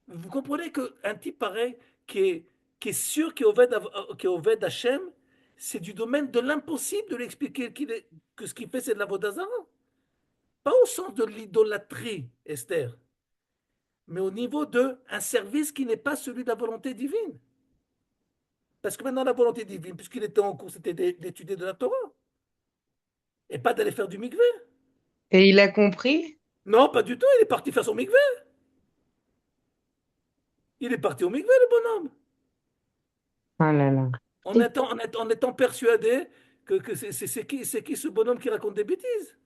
Vous comprenez qu'un type pareil, qui est sûr qu'il est Oved Hashem, c'est du domaine de l'impossible de lui expliquer que ce qu'il fait, c'est de la Vodazara. Pas au sens de l'idolâtrie, Esther, mais au niveau de un service qui n'est pas celui de la volonté divine. Parce que maintenant, la volonté divine, puisqu'il était en cours, c'était d'étudier de la Torah, et pas d'aller faire du mikvé. Et il a compris? Non, pas du tout, il est parti faire son mikvé. Il est parti au mikvé, le bonhomme. Oh là là. En étant persuadé que c'est qui ce bonhomme qui raconte des bêtises.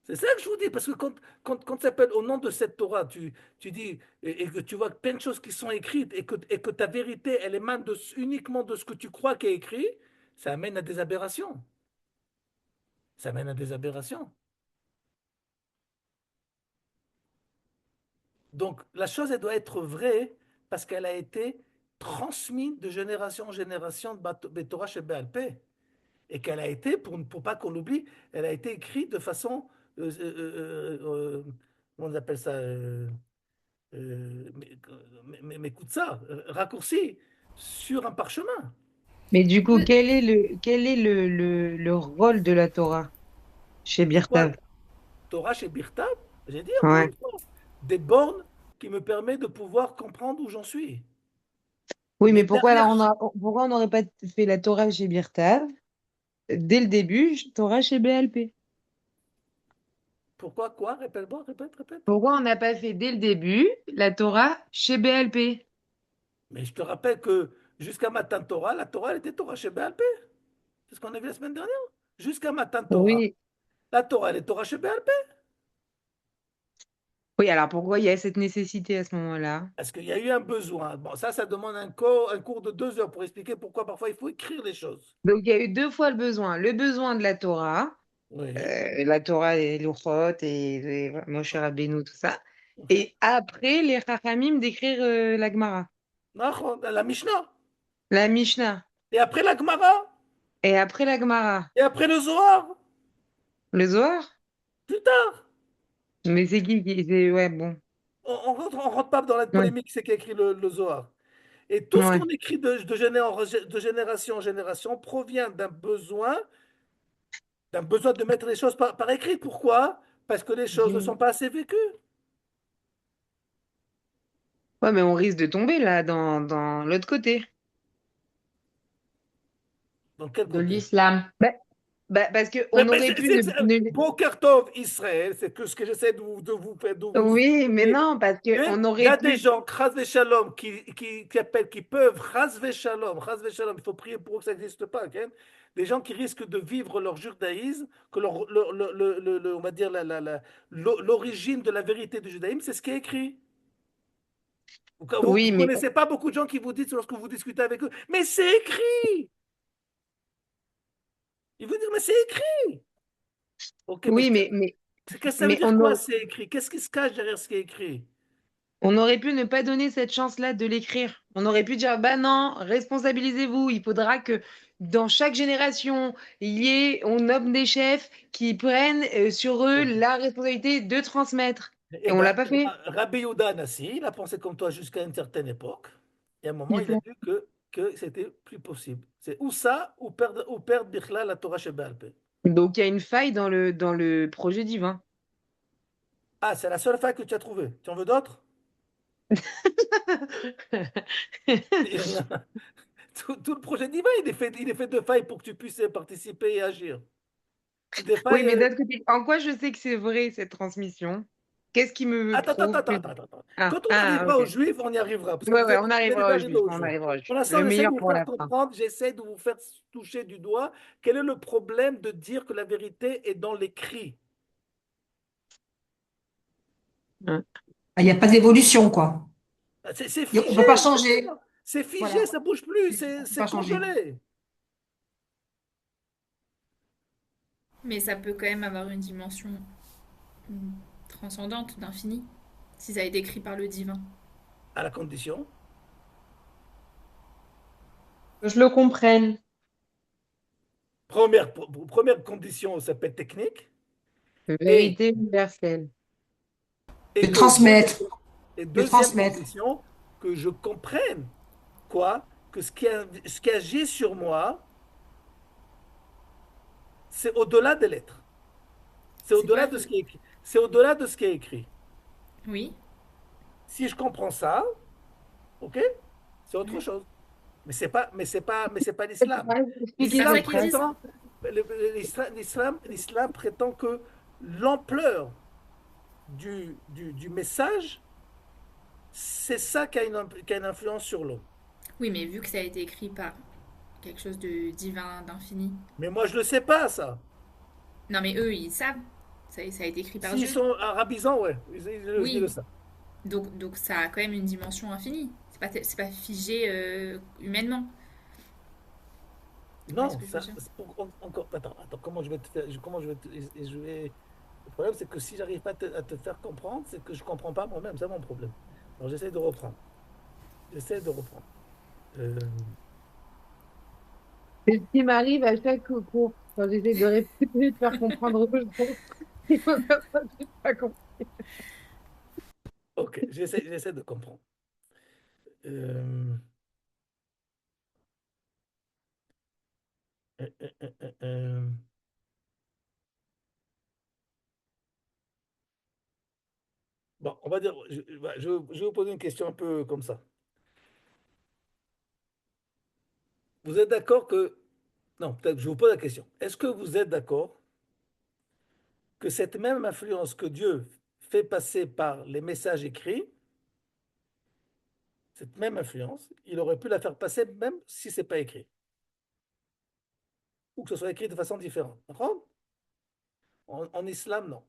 C'est ça que je vous dis, parce que quand tu appelles au nom de cette Torah, tu dis, et que tu vois plein de choses qui sont écrites, et que ta vérité, elle émane uniquement de ce que tu crois qui est écrit, ça amène à des aberrations. Ça amène à des aberrations. Donc, la chose, elle doit être vraie, parce qu'elle a été transmise de génération en génération de Torah chez Baal Pé. Et qu'elle a été, pour pas qu'on l'oublie, elle a été écrite de façon, comment on appelle ça, mais écoute ça, raccourci sur un parchemin. Mais du coup, quel est le rôle de la Torah chez C'est quoi Birtav? Torah chez Birtav? J'ai dit encore Ouais. une fois, des bornes qui me permettent de pouvoir comprendre où j'en suis. Oui, Mais mais pourquoi alors derrière, pourquoi on n'aurait pas fait la Torah chez Birtav dès le début, Torah chez BLP? pourquoi quoi? Répète-moi, répète, répète. Pourquoi on n'a pas fait dès le début la Torah chez BLP? Mais je te rappelle que jusqu'à Matan Torah, la Torah, elle était Torah chez Baal Pé. C'est ce qu'on a vu la semaine dernière. Jusqu'à Matan Torah, Oui. la Torah, elle est Torah chez Baal Pé. Oui, alors pourquoi il y a cette nécessité à ce moment-là? Est-ce qu'il y a eu un besoin? Bon, ça demande un cours de 2 heures pour expliquer pourquoi parfois il faut écrire les choses. Donc il y a eu deux fois le besoin de Oui. La Torah et Luchot et Moshe Rabbeinu, tout ça, et après les Chachamim d'écrire la Gemara, La Mishnah. la Mishnah, Et après la Gemara. et après la Gemara, Et après le Zohar. le Zohar? Plus tard. Mais c'est ouais, bon, On rentre pas dans la ouais, polémique, c'est qui a écrit le Zohar. Et tout ce ouais. qu'on écrit de génération en génération provient d'un besoin de mettre les choses par écrit. Pourquoi? Parce que les choses ne sont pas assez vécues. Ouais, mais on risque de tomber là dans l'autre côté. Dans quel De côté? l'islam. Bah, Bah, parce Mais, qu'on aurait pu Boker Tov Israël, c'est que ce que j'essaie de vous faire. Oui, mais non, parce Et qu'on il y aurait a des pu. gens, Chas Shalom, qui appellent, qui peuvent, Chas Shalom, il faut prier pour eux que ça n'existe pas. Ok. Des gens qui risquent de vivre leur judaïsme, que on va dire l'origine de la vérité du judaïsme, c'est ce qui est écrit. Vous Oui, ne mais connaissez pas beaucoup de gens qui vous disent lorsque vous discutez avec eux, mais c'est écrit. Ils vous disent, mais c'est écrit. Ok, mais oui, qu'est-ce que ça veut mais dire quoi, c'est écrit? Qu'est-ce qui se cache derrière ce qui est écrit? on aurait pu ne pas donner cette chance-là de l'écrire. On aurait pu dire, bah non, responsabilisez-vous. Il faudra que dans chaque génération, on nomme des chefs qui prennent sur eux Ok. la responsabilité de transmettre. Et Eh on ben, l'a pas fait. Rabbi Yehuda Nassi, il a pensé comme toi jusqu'à une certaine époque. Et à un moment, C'est il a ça. vu que c'était plus possible. C'est ou ça, ou perdre Bichla la Torah Sheba'al Peh. Donc il y a une faille dans le projet divin. Ah, c'est la seule faille que tu as trouvée. Tu en veux d'autres? Tout le projet divin, il est fait de failles pour que tu puisses participer et agir. C'est des Oui, failles. mais d'un autre côté, en quoi je sais que c'est vrai cette transmission? Qu'est-ce qui me Attends, attends, prouve attends, que... attends, attends. Ah, Quand on ah, arrivera aux ok. Juifs, on y arrivera. Parce que Ouais, vous ouais, êtes, on vous êtes arrivera aux arrivé Juifs, aux on Juifs. arrivera aux Pour Juifs. l'instant, Le j'essaie de meilleur vous pour faire la fin. comprendre, j'essaie de vous faire toucher du doigt quel est le problème de dire que la vérité est dans l'écrit. Hein. Il n'y a pas d'évolution, quoi. C'est On ne figé, peut pas c'est changer. ça. C'est figé, Voilà. ça bouge plus, On ne peut c'est pas changer. congelé. Mais ça peut quand même avoir une dimension mm, transcendante, d'infini, si ça a été écrit par le divin. À la condition. Que je le comprenne. Première condition, ça peut être technique. Et, Vérité universelle. De et que transmettre. De deuxième transmettre. condition, que je comprenne quoi? Que ce qui agit sur moi, c'est au-delà des lettres. C'est C'est au-delà quoi? de ce qui est écrit. C'est au-delà de ce qui est écrit. Oui. Si je comprends ça, ok, c'est autre chose. Mais c'est pas Tu l'islam. pourrais C'est expliquer pas ça L'islam ça qu'ils après? disent. prétend, l'islam prétend que l'ampleur du message, c'est ça qui a une influence sur l'homme. Oui, mais vu que ça a été écrit par quelque chose de divin, d'infini. Mais moi, je ne le sais pas, ça. Non, mais eux, ils savent. Ça a été écrit par S'ils Dieu. sont arabisants, ouais, ils le Oui. savent. Donc ça a quand même une dimension infinie. C'est pas figé humainement. Vous voyez ce Non, que je veux ça, dire? encore, attends, comment je vais te faire, comment je vais le problème, c'est que si j'arrive pas à te faire comprendre, c'est que je comprends pas moi-même, c'est mon problème. Alors j'essaie de reprendre. J'essaie de reprendre. Euh, C'est ce qui m'arrive à chaque cours. Quand j'essaie de répéter, de faire comprendre aux gens. Il faut faire ça, j'ai pas compris. ok, j'essaie de comprendre. Euh, euh, euh, euh, euh, euh. Bon, on va dire, je vais vous poser une question un peu comme ça. Vous êtes d'accord que, non, peut-être que je vous pose la question. Est-ce que vous êtes d'accord que cette même influence que Dieu fait passer par les messages écrits, cette même influence, il aurait pu la faire passer même si c'est pas écrit, ou que ce soit écrit de façon différente. D'accord. En islam, non.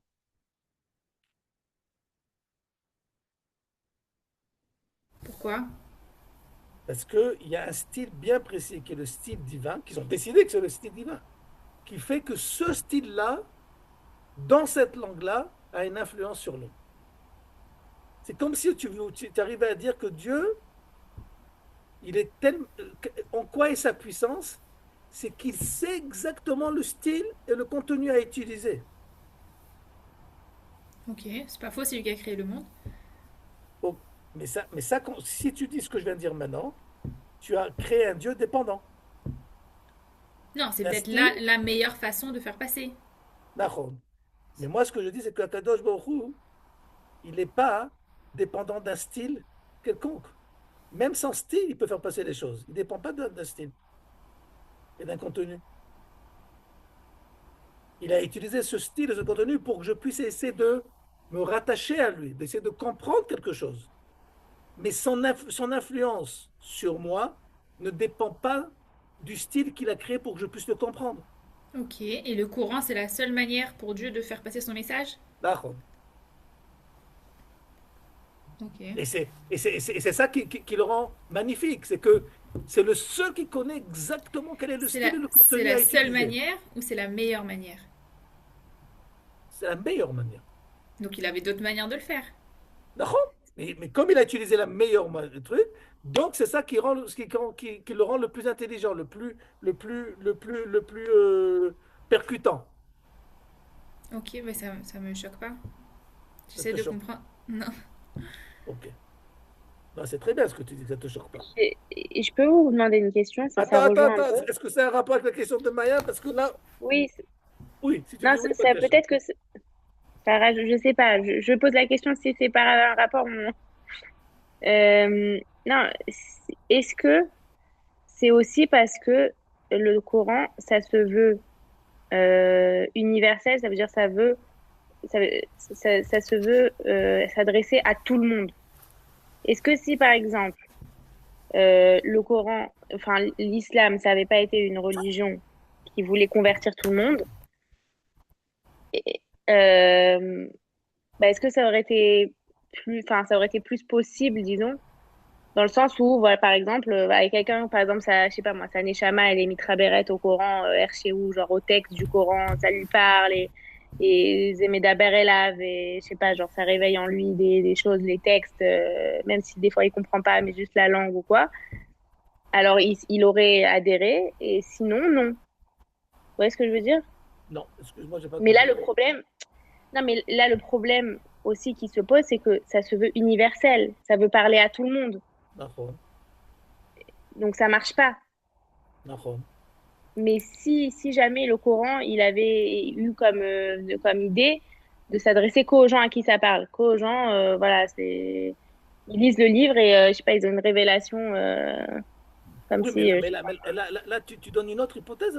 Pourquoi? Parce qu'il y a un style bien précis qui est le style divin, qu'ils ont décidé que c'est le style divin, qui fait que ce style-là, dans cette langue-là, a une influence sur l'homme. C'est comme si tu arrivais à dire que Dieu, il est tellement. En quoi est sa puissance? C'est qu'il sait exactement le style et le contenu à utiliser. Ok, c'est pas faux, c'est lui qui a créé le monde. Oh, mais ça, si tu dis ce que je viens de dire maintenant, tu as créé un Dieu dépendant. Non, c'est Un peut-être style, la meilleure façon de faire passer. Nahon. Mais moi, ce que je dis, c'est que Kadosh Baruch Hu, il n'est pas dépendant d'un style quelconque. Même sans style, il peut faire passer les choses. Il ne dépend pas d'un style et d'un contenu. il a utilisé ce style et ce contenu pour que je puisse essayer de me rattacher à lui, d'essayer de comprendre quelque chose. Mais son influence sur moi ne dépend pas du style qu'il a créé pour que je puisse le comprendre. Ok. Et le Coran, c'est la seule manière pour Dieu de faire passer son message? D'accord. Ok. Et c'est ça qui le rend magnifique, c'est que c'est le seul qui connaît exactement quel est le style et le C'est contenu la à seule utiliser. manière ou c'est la meilleure manière? C'est la meilleure manière. Donc il avait d'autres manières de le faire. D'accord? Mais comme il a utilisé la meilleure truc, donc c'est ça qui le rend le plus intelligent, le plus percutant. Ok, bah ça me choque pas. Ça J'essaie te de choque. comprendre. Non. Ok. Ben, c'est très bien ce que tu dis, que ça te choque pas. Et je peux vous demander une question, ça rejoint un peu. Est-ce que c'est un rapport avec la question de Maya? Parce que là, Oui, oui, si tu non, dis oui, bonne question. peut-être que je sais pas. Je pose la question si c'est par un rapport ou non. Non, est-ce que c'est aussi parce que le Coran, ça se veut universel, ça veut dire ça, ça se veut s'adresser à tout le monde. Est-ce que si par exemple le Coran, enfin l'islam, ça n'avait pas été une religion qui voulait convertir tout le monde, et- euh, bah, est-ce que ça aurait été enfin ça aurait été plus possible, disons, dans le sens où, voilà, par exemple, avec quelqu'un, par exemple, ça, je sais pas moi, sa Nechama, elle est Mitra Beret au Coran, Herchéou, genre au texte du Coran, ça lui parle, et Zemeda Berelav, et je sais pas, genre ça réveille en lui des choses, les textes, même si des fois il comprend pas, mais juste la langue ou quoi. Alors il aurait adhéré, et sinon, non. Vous voyez ce que je veux dire? Non, excuse-moi, j'ai pas Mais là, compris. le problème, non, mais là, le problème aussi qui se pose, c'est que ça se veut universel, ça veut parler à tout le monde, D'accord, donc ça marche pas. d'accord. Mais si jamais le Coran, il avait eu comme idée de s'adresser qu'aux gens à qui ça parle, qu'aux gens, voilà, ils lisent le livre et, je sais pas, ils ont une révélation comme Oui, mais si, là, je mais sais là, pas. là, tu donnes une autre hypothèse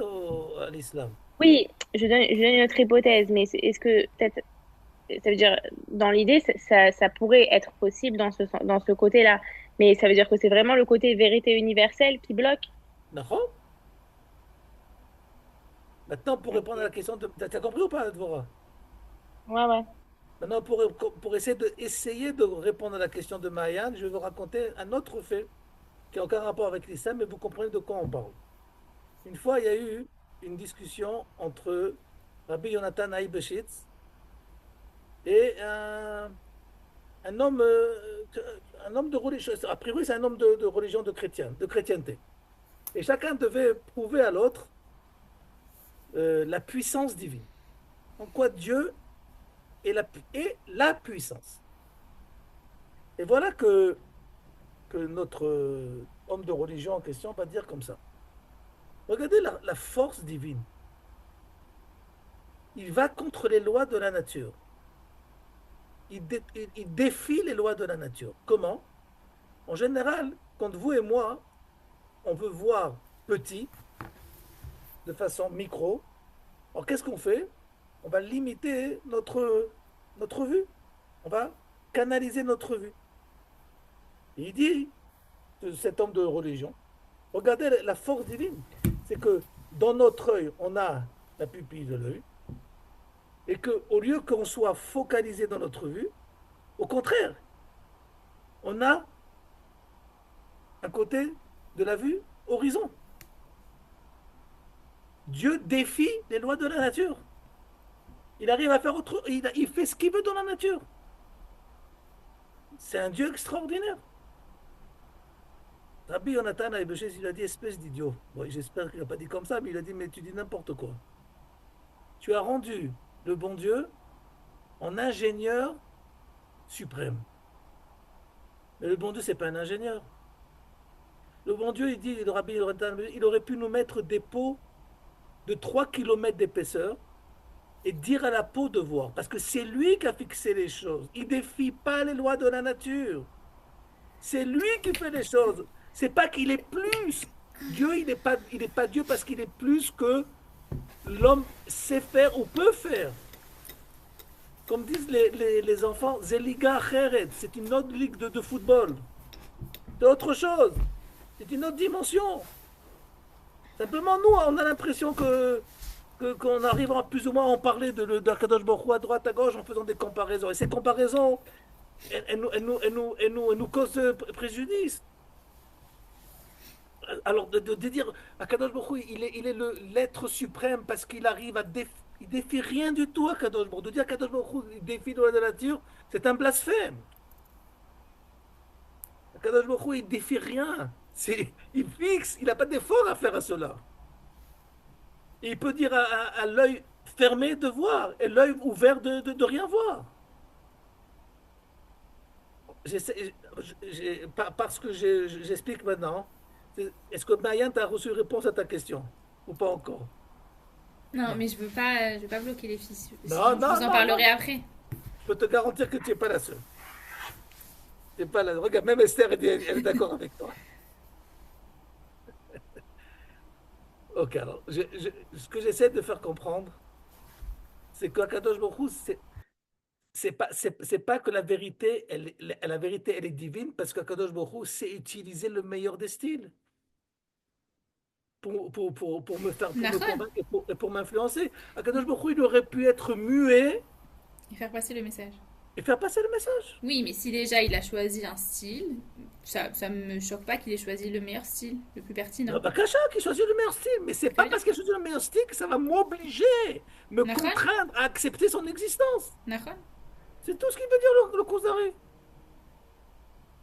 à l'islam. Oui, je donne une autre hypothèse, mais est-ce que peut-être, ça veut dire, dans l'idée, ça pourrait être possible dans ce côté-là, mais ça veut dire que c'est vraiment le côté vérité universelle qui bloque. D'accord? Maintenant, pour répondre à Ok. la question de... T'as compris ou pas, Dvora? Ouais, ouais. Maintenant, pour essayer de répondre à la question de Marianne, je vais vous raconter un autre fait qui n'a aucun rapport avec l'islam, mais vous comprenez de quoi on parle. Une fois, il y a eu une discussion entre Rabbi Yonatan Aïbeshitz et un homme de religion. A priori, c'est un homme de religion de chrétienté. Et chacun devait prouver à l'autre la puissance divine. En quoi Dieu est la puissance. Et voilà que notre homme de religion en question va dire comme ça. Regardez la force divine. Il va contre les lois de la nature. Il défie les lois de la nature. Comment? En général, quand vous et moi, on veut voir petit, de façon micro, alors qu'est-ce qu'on fait? On va limiter notre vue. On va canaliser notre vue. Et il dit, cet homme de religion, regardez la force divine. C'est que dans notre œil, on a la pupille de l'œil, et qu'au lieu qu'on soit focalisé dans notre vue, au contraire, on a un côté de la vue horizon. Dieu défie les lois de la nature. Il arrive à faire autre, il fait ce qu'il veut dans la nature. C'est un Dieu extraordinaire. Rabbi Yonatan Aïbéché, il a dit espèce d'idiot. Bon, j'espère qu'il n'a pas dit comme ça, mais il a dit mais tu dis n'importe quoi. Tu as rendu le bon Dieu en ingénieur suprême. Mais le bon Dieu, c'est pas un ingénieur. Le bon Dieu, il dit, le Rabbi Yonatan, il aurait pu nous mettre des pots de 3 kilomètres d'épaisseur et dire à la peau de voir. Parce que c'est lui qui a fixé les choses. Il ne défie pas les lois de la nature. C'est lui qui fait les choses. C'est pas qu'il est plus. Dieu, il n'est pas Dieu parce qu'il est plus que l'homme sait faire ou peut faire. Comme disent les enfants, Zeliga Kheret, c'est une autre ligue de football. C'est autre chose. C'est une autre dimension. Simplement, nous, on a l'impression qu'on arrive à plus ou moins à en parler d'Akadosh Baruch Hu à droite, à gauche, en faisant des comparaisons. Et ces comparaisons, elles nous causent préjudice. Alors, de dire Akadosh Baruch Hu, il est l'être suprême parce qu'il arrive il défie rien du tout à Kadosh Baruch Hu. De dire Kadosh Baruch Hu, il défie de la nature, c'est un blasphème. Kadosh Baruch Hu, il défie rien. Il fixe, il n'a pas d'effort à faire à cela. Et il peut dire à l'œil fermé de voir et l'œil ouvert de rien voir. Parce que j'explique maintenant, est-ce que Mayan t'a reçu réponse à ta question ou pas encore? Non, Non. mais je veux pas bloquer les filles. Non, Je non, vous en non, non. parlerai après. Je peux te garantir que tu n'es pas la seule. Tu n'es pas la... Regarde, même Esther, elle est d'accord avec toi. Ok, alors, ce que j'essaie de faire comprendre, c'est qu'Akadosh Baruch Hu, c'est pas que la vérité, elle est divine, parce qu'Akadosh Baruch Hu sait utiliser le meilleur des styles pour me Nahon. convaincre et pour m'influencer. Akadosh Baruch Hu, il aurait pu être muet Et faire passer le message. et faire passer le message. Oui, mais si déjà il a choisi un style, ça me choque pas qu'il ait choisi le meilleur style, le plus pertinent. Bakasha qui choisit le meilleur style, mais c'est Très pas bien. parce qu'elle choisit le meilleur style que ça va m'obliger, me Nahon. contraindre à accepter son existence. Nahon. C'est tout ce qu'il veut dire le Kuzari.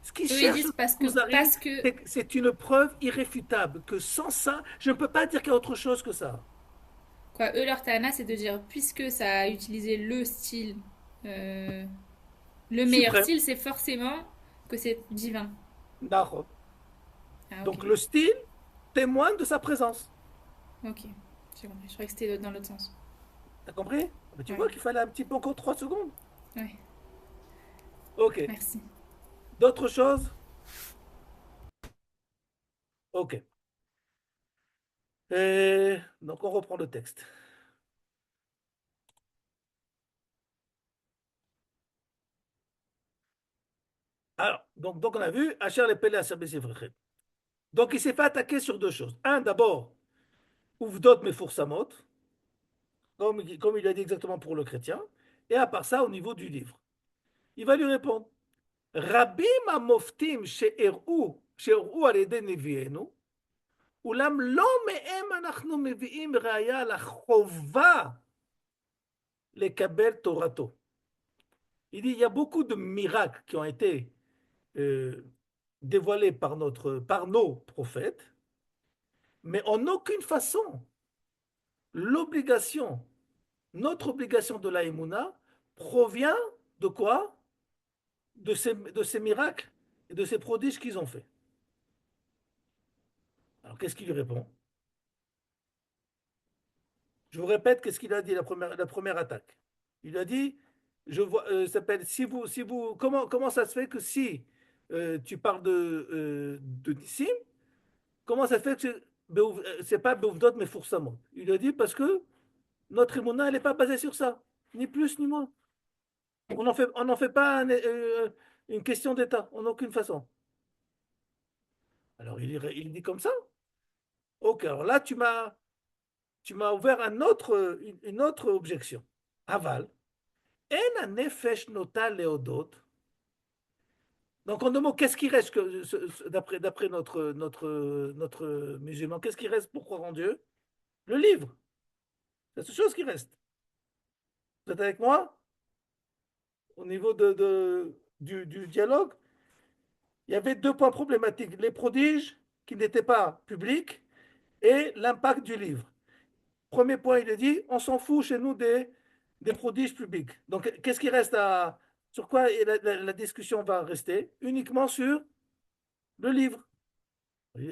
Ce qu'il Eux ils cherche le disent Kuzari, parce que c'est une preuve irréfutable que sans ça, je ne peux pas dire qu'il y a autre chose que ça. quoi, eux leur tana c'est de dire puisque ça a utilisé le style, euh, le meilleur Suprême, style, c'est forcément que c'est divin. Nahon. Ah ok, Donc le style témoigne de sa présence. ok, j'ai compris. Je croyais que c'était dans l'autre sens. T'as compris? Mais tu Ouais, vois qu'il fallait un petit peu encore 3 secondes. ouais, Ok. merci. D'autres choses? Ok. Donc on reprend le texte. Alors, donc on a vu, Asher les Pélé Asher Bessifrechem. Donc il s'est fait attaquer sur deux choses. Un, d'abord, Ouvdot Mefoursamot, comme il a dit exactement pour le chrétien, et à part ça, au niveau du livre. Il va lui répondre, Rabim המופתים שהראו על ידי נביאנו, אולם לא מהם אנחנו מביאים ראיה לחובה לקבל תורתו. Il dit, il y a beaucoup de miracles qui ont été dévoilés par nos prophètes, mais en aucune façon l'obligation, notre obligation de la Emouna provient de quoi? De ces miracles et de ces prodiges qu'ils ont fait. Alors qu'est-ce qu'il lui répond? Je vous répète qu'est-ce qu'il a dit la première attaque. Il a dit, je vois, s'appelle, comment ça se fait que si tu parles de Nissim, comment ça se fait que c'est pas Beouvdot mais Foursamot? Il a dit parce que notre Emouna, elle n'est pas basée sur ça, ni plus ni moins. On n'en fait pas une question d'État, en aucune façon. Alors il dit comme ça. Ok, alors là, tu m'as ouvert une autre objection. Aval. En הנפש נוטה להודות. Donc en deux mots, qu'est-ce qui reste d'après notre musulman? Qu'est-ce qui reste pour croire en Dieu? Le livre. C'est la seule chose qui reste. Vous êtes avec moi? Au niveau du dialogue, il y avait deux points problématiques. Les prodiges qui n'étaient pas publics et l'impact du livre. Premier point, il a dit, on s'en fout chez nous des prodiges publics. Donc, qu'est-ce qui reste sur quoi la discussion va rester? Uniquement sur le livre.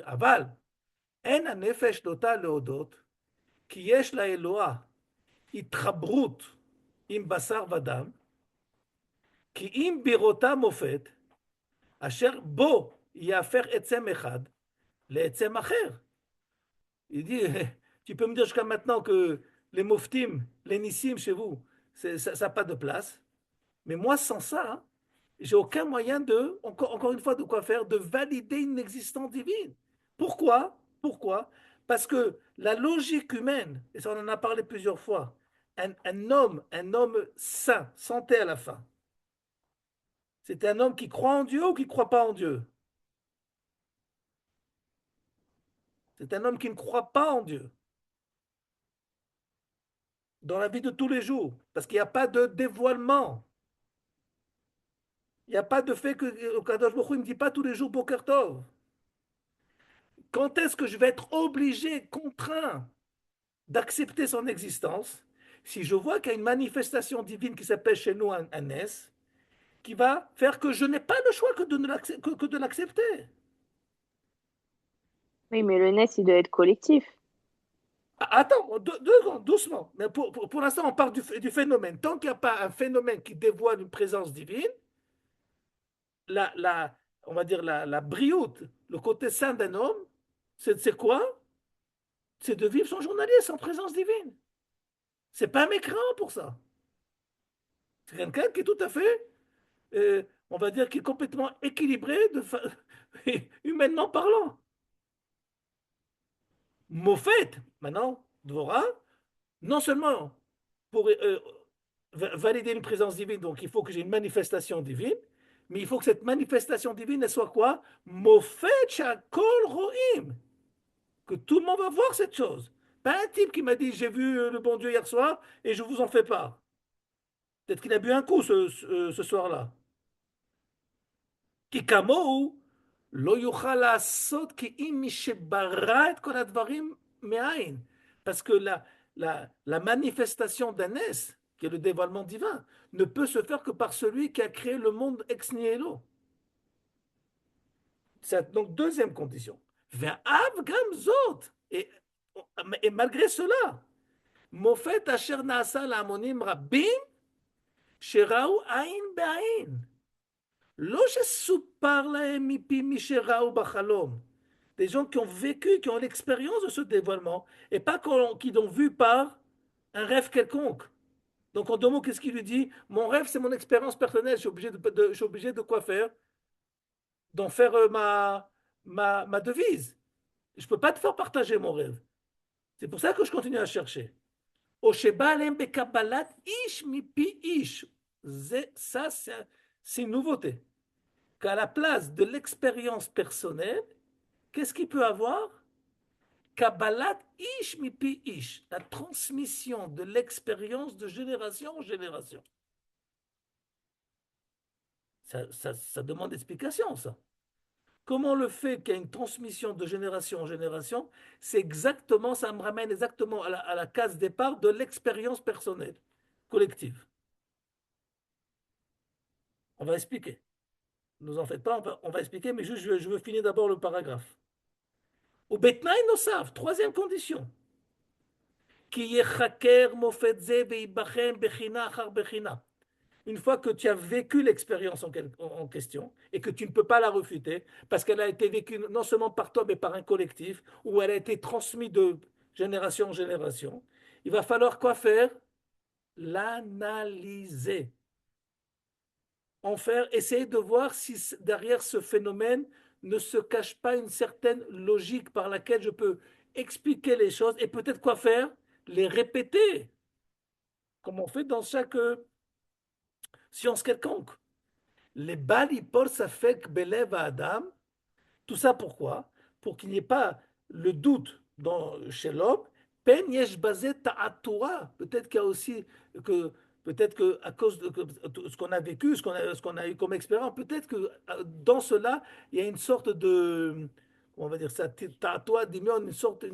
Aval, en הנפש נוטה להודות, כי יש לאלוה התחברות עם בשר ודם, כי אם בראותה מופת, אשר בו יהפך עצם אחד לעצם אחר. Il dit, Tu peux me dire jusqu'à maintenant que les moftim, les nissim chez vous, ça n'a pas de place. Mais moi, sans ça, hein, j'ai aucun moyen de, encore une fois, de quoi faire, de valider une existence divine. Pourquoi? Pourquoi? Parce que la logique humaine, et ça on en a parlé plusieurs fois, un homme saint, santé à la fin, c'est un homme qui croit en Dieu ou qui ne croit pas en Dieu? C'est un homme qui ne croit pas en Dieu dans la vie de tous les jours, parce qu'il n'y a pas de dévoilement. Il n'y a pas de fait que le Kadosh Baruch Hu ne me dit pas tous les jours Boker Tov. Quand est-ce que je vais être obligé, contraint d'accepter son existence si je vois qu'il y a une manifestation divine qui s'appelle chez nous un S, qui va faire que je n'ai pas le choix que de l'accepter. Oui, mais le NES, il doit être collectif. Attends, deux secondes, doucement. Mais pour l'instant, on parle du phénomène. Tant qu'il n'y a pas un phénomène qui dévoile une présence divine, on va dire la brioute, le côté saint d'un homme, c'est quoi? C'est de vivre son journalier sans présence divine. C'est pas un mécréant pour ça. C'est quelqu'un qui est tout à fait, on va dire, qui est complètement équilibré humainement parlant. Moffet, maintenant, Dvorah, non seulement pour valider une présence divine, donc il faut que j'ai une manifestation divine, mais il faut que cette manifestation divine, elle soit quoi? Moffet Shakol Rohim. Que tout le monde va voir cette chose. Pas un type qui m'a dit j'ai vu le bon Dieu hier soir et je vous en fais part. Peut-être qu'il a bu un coup ce soir-là. כי כמוהו לא יוכל לעשות כי אם מי שברא את כל הדברים מאין. Parce que la manifestation d'un S, qui est le dévoilement divin, ne peut se faire que par celui qui a créé le monde ex nihilo. C'est donc deuxième condition. Ve'av gam zot. Et malgré cela, מופת אשר נעשה להמונים רבים שראו עין בעין. לא שסופר להם מפי מי שראו בחלום. Des gens qui ont vécu, qui ont l'expérience de ce dévoilement, et pas qui l'ont vu par un rêve quelconque. Donc en deux mots, qu'est-ce qu'il lui dit? Mon rêve, c'est mon expérience personnelle, je suis obligé de quoi faire? D'en faire ma devise. Je ne peux pas te faire partager mon rêve. C'est pour ça que je continue à chercher. או שבא עליהם בקבלת איש מפי איש. Ça, c'est une nouveauté. Qu'à la place de l'expérience personnelle, qu'est-ce qu'il peut avoir? Kabbalat ish mipi ish, la transmission de l'expérience de génération en génération. Ça demande explication, ça. Comment le fait qu'il y a une transmission de génération en génération, c'est exactement, ça me ramène exactement à la case départ de l'expérience personnelle, collective. On va expliquer. Ne vous en faites pas, on va expliquer, mais juste je veux finir d'abord le paragraphe. Au Betnaï Nosav, troisième condition. Qui yechaker mofetze veibachem bechina achar bechina. Une fois que tu as vécu l'expérience en question et que tu ne peux pas la refuter, parce qu'elle a été vécue non seulement par toi, mais par un collectif, ou elle a été transmise de génération en génération, il va falloir quoi faire? L'analyser. En faire, essayer de voir si derrière ce phénomène ne se cache pas une certaine logique par laquelle je peux expliquer les choses et peut-être quoi faire? Les répéter, comme on fait dans chaque science quelconque. Les balipor safek belev adam, tout ça pourquoi? Pour qu'il n'y ait pas le doute chez l'homme. Pen yesh basé ta'atura. Peut-être qu'il y a aussi que peut-être que à cause de ce qu'on a vécu, ce qu'on a eu comme expérience, peut-être que dans cela il y a une sorte de, on va dire ça, ta'atura, une sorte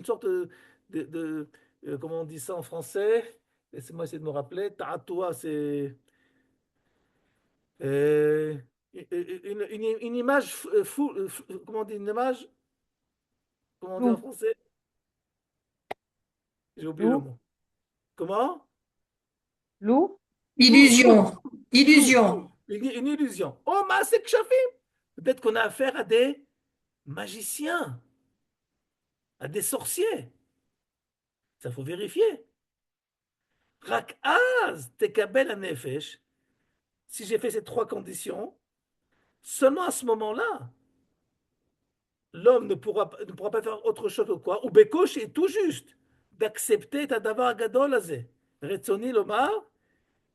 comment on dit ça en français? Laissez-moi essayer de me rappeler. Ta'atura, c'est euh, une image comment on dit une image? Comment on dit en Flou, français? J'ai oublié le flou, mot. Comment? flou. Flou, flou, Illusion. flou, Illusion. flou. Une illusion. Oh, Maasek Shafim. Peut-être qu'on a affaire à des magiciens, à des sorciers. Ça, faut vérifier. Rak az tekabel hanefesh. Si j'ai fait ces trois conditions, seulement à ce moment-là, l'homme ne pourra pas faire autre chose que quoi? Ou bekosh est tout juste d'accepter ta davar gadol azé. Retzoni lomar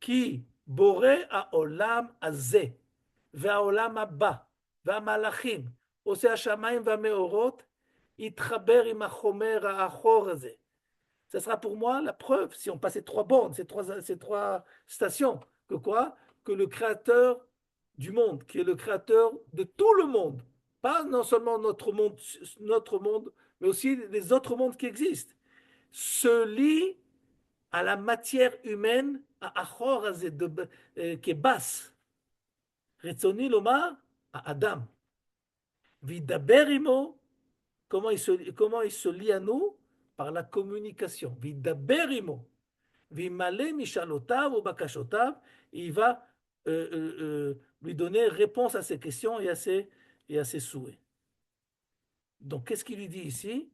ki boré a olam azé, והעולם הבא, והמלאכים, עושה השמיים והמאורות, יתחבר עם החומר האחור הזה. Ce sera pour moi la preuve, si on passe ces trois bornes, ces trois stations, que quoi? Que le créateur du monde, qui est le créateur de tout le monde, pas non seulement notre monde, mais aussi les autres mondes qui existent, se lie à la matière humaine, à Achor, qui est basse. Retzoni lomar, à Adam. Vidaber imo, comment il se lie à nous? Par la communication. Vidaber imo. Vimale mishalotav ou bakashotav, il va lui donner réponse à ses questions et à ses souhaits. Donc, qu'est-ce qu'il lui dit ici?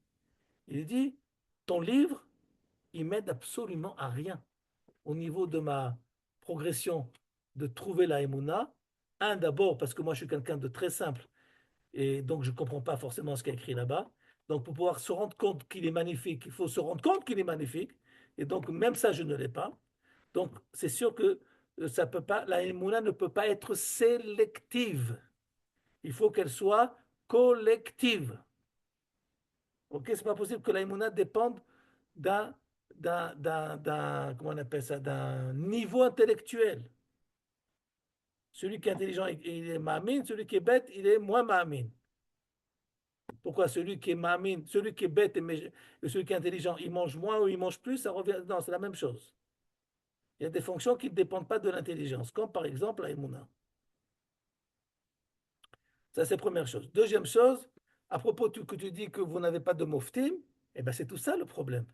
Il lui dit, ton livre, il m'aide absolument à rien au niveau de ma progression de trouver la Emouna. Un, d'abord, parce que moi, je suis quelqu'un de très simple et donc je ne comprends pas forcément ce qu'il y a écrit là-bas. Donc, pour pouvoir se rendre compte qu'il est magnifique, il faut se rendre compte qu'il est magnifique. Et donc, même ça, je ne l'ai pas. Donc, c'est sûr que ça peut pas, la Emouna ne peut pas être sélective. Il faut qu'elle soit collective. Ok, c'est pas possible que la Emouna dépende d'un, comment on appelle ça, d'un niveau intellectuel. Celui qui est intelligent, il est ma'amin, celui qui est bête, il est moins ma'amin. Pourquoi celui qui est ma'amin, celui qui est bête et celui qui est intelligent, il mange moins ou il mange plus, ça revient. Non, c'est la même chose. Il y a des fonctions qui ne dépendent pas de l'intelligence, comme par exemple la Emouna. Ça, c'est la première chose. Deuxième chose, à propos que tu dis que vous n'avez pas de moftim, eh ben c'est tout ça le problème.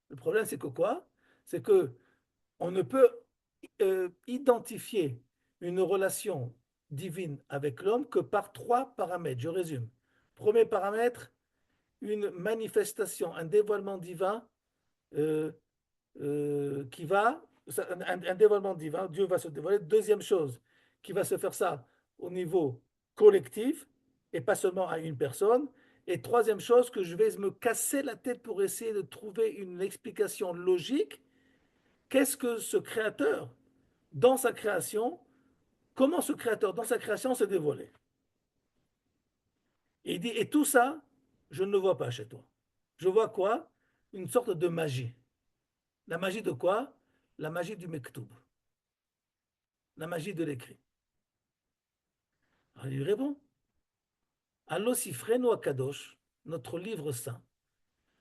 Le problème, c'est que quoi? C'est que on ne peut identifier une relation divine avec l'homme que par trois paramètres. Je résume. Premier paramètre, une manifestation, un dévoilement divin euh, qui va, un dévoilement divin, Dieu va se dévoiler. Deuxième chose, qui va se faire ça au niveau collectif et pas seulement à une personne. Et troisième chose, que je vais me casser la tête pour essayer de trouver une explication logique. Qu'est-ce que ce créateur, dans sa création, comment ce créateur, dans sa création, s'est dévoilé? Et il dit, et tout ça, je ne le vois pas chez toi. Je vois quoi? Une sorte de magie. La magie de quoi? La magie du mektoub. La magie de l'écrit. Alors il lui répond, Allo Sifrenu Akadosh, notre livre saint.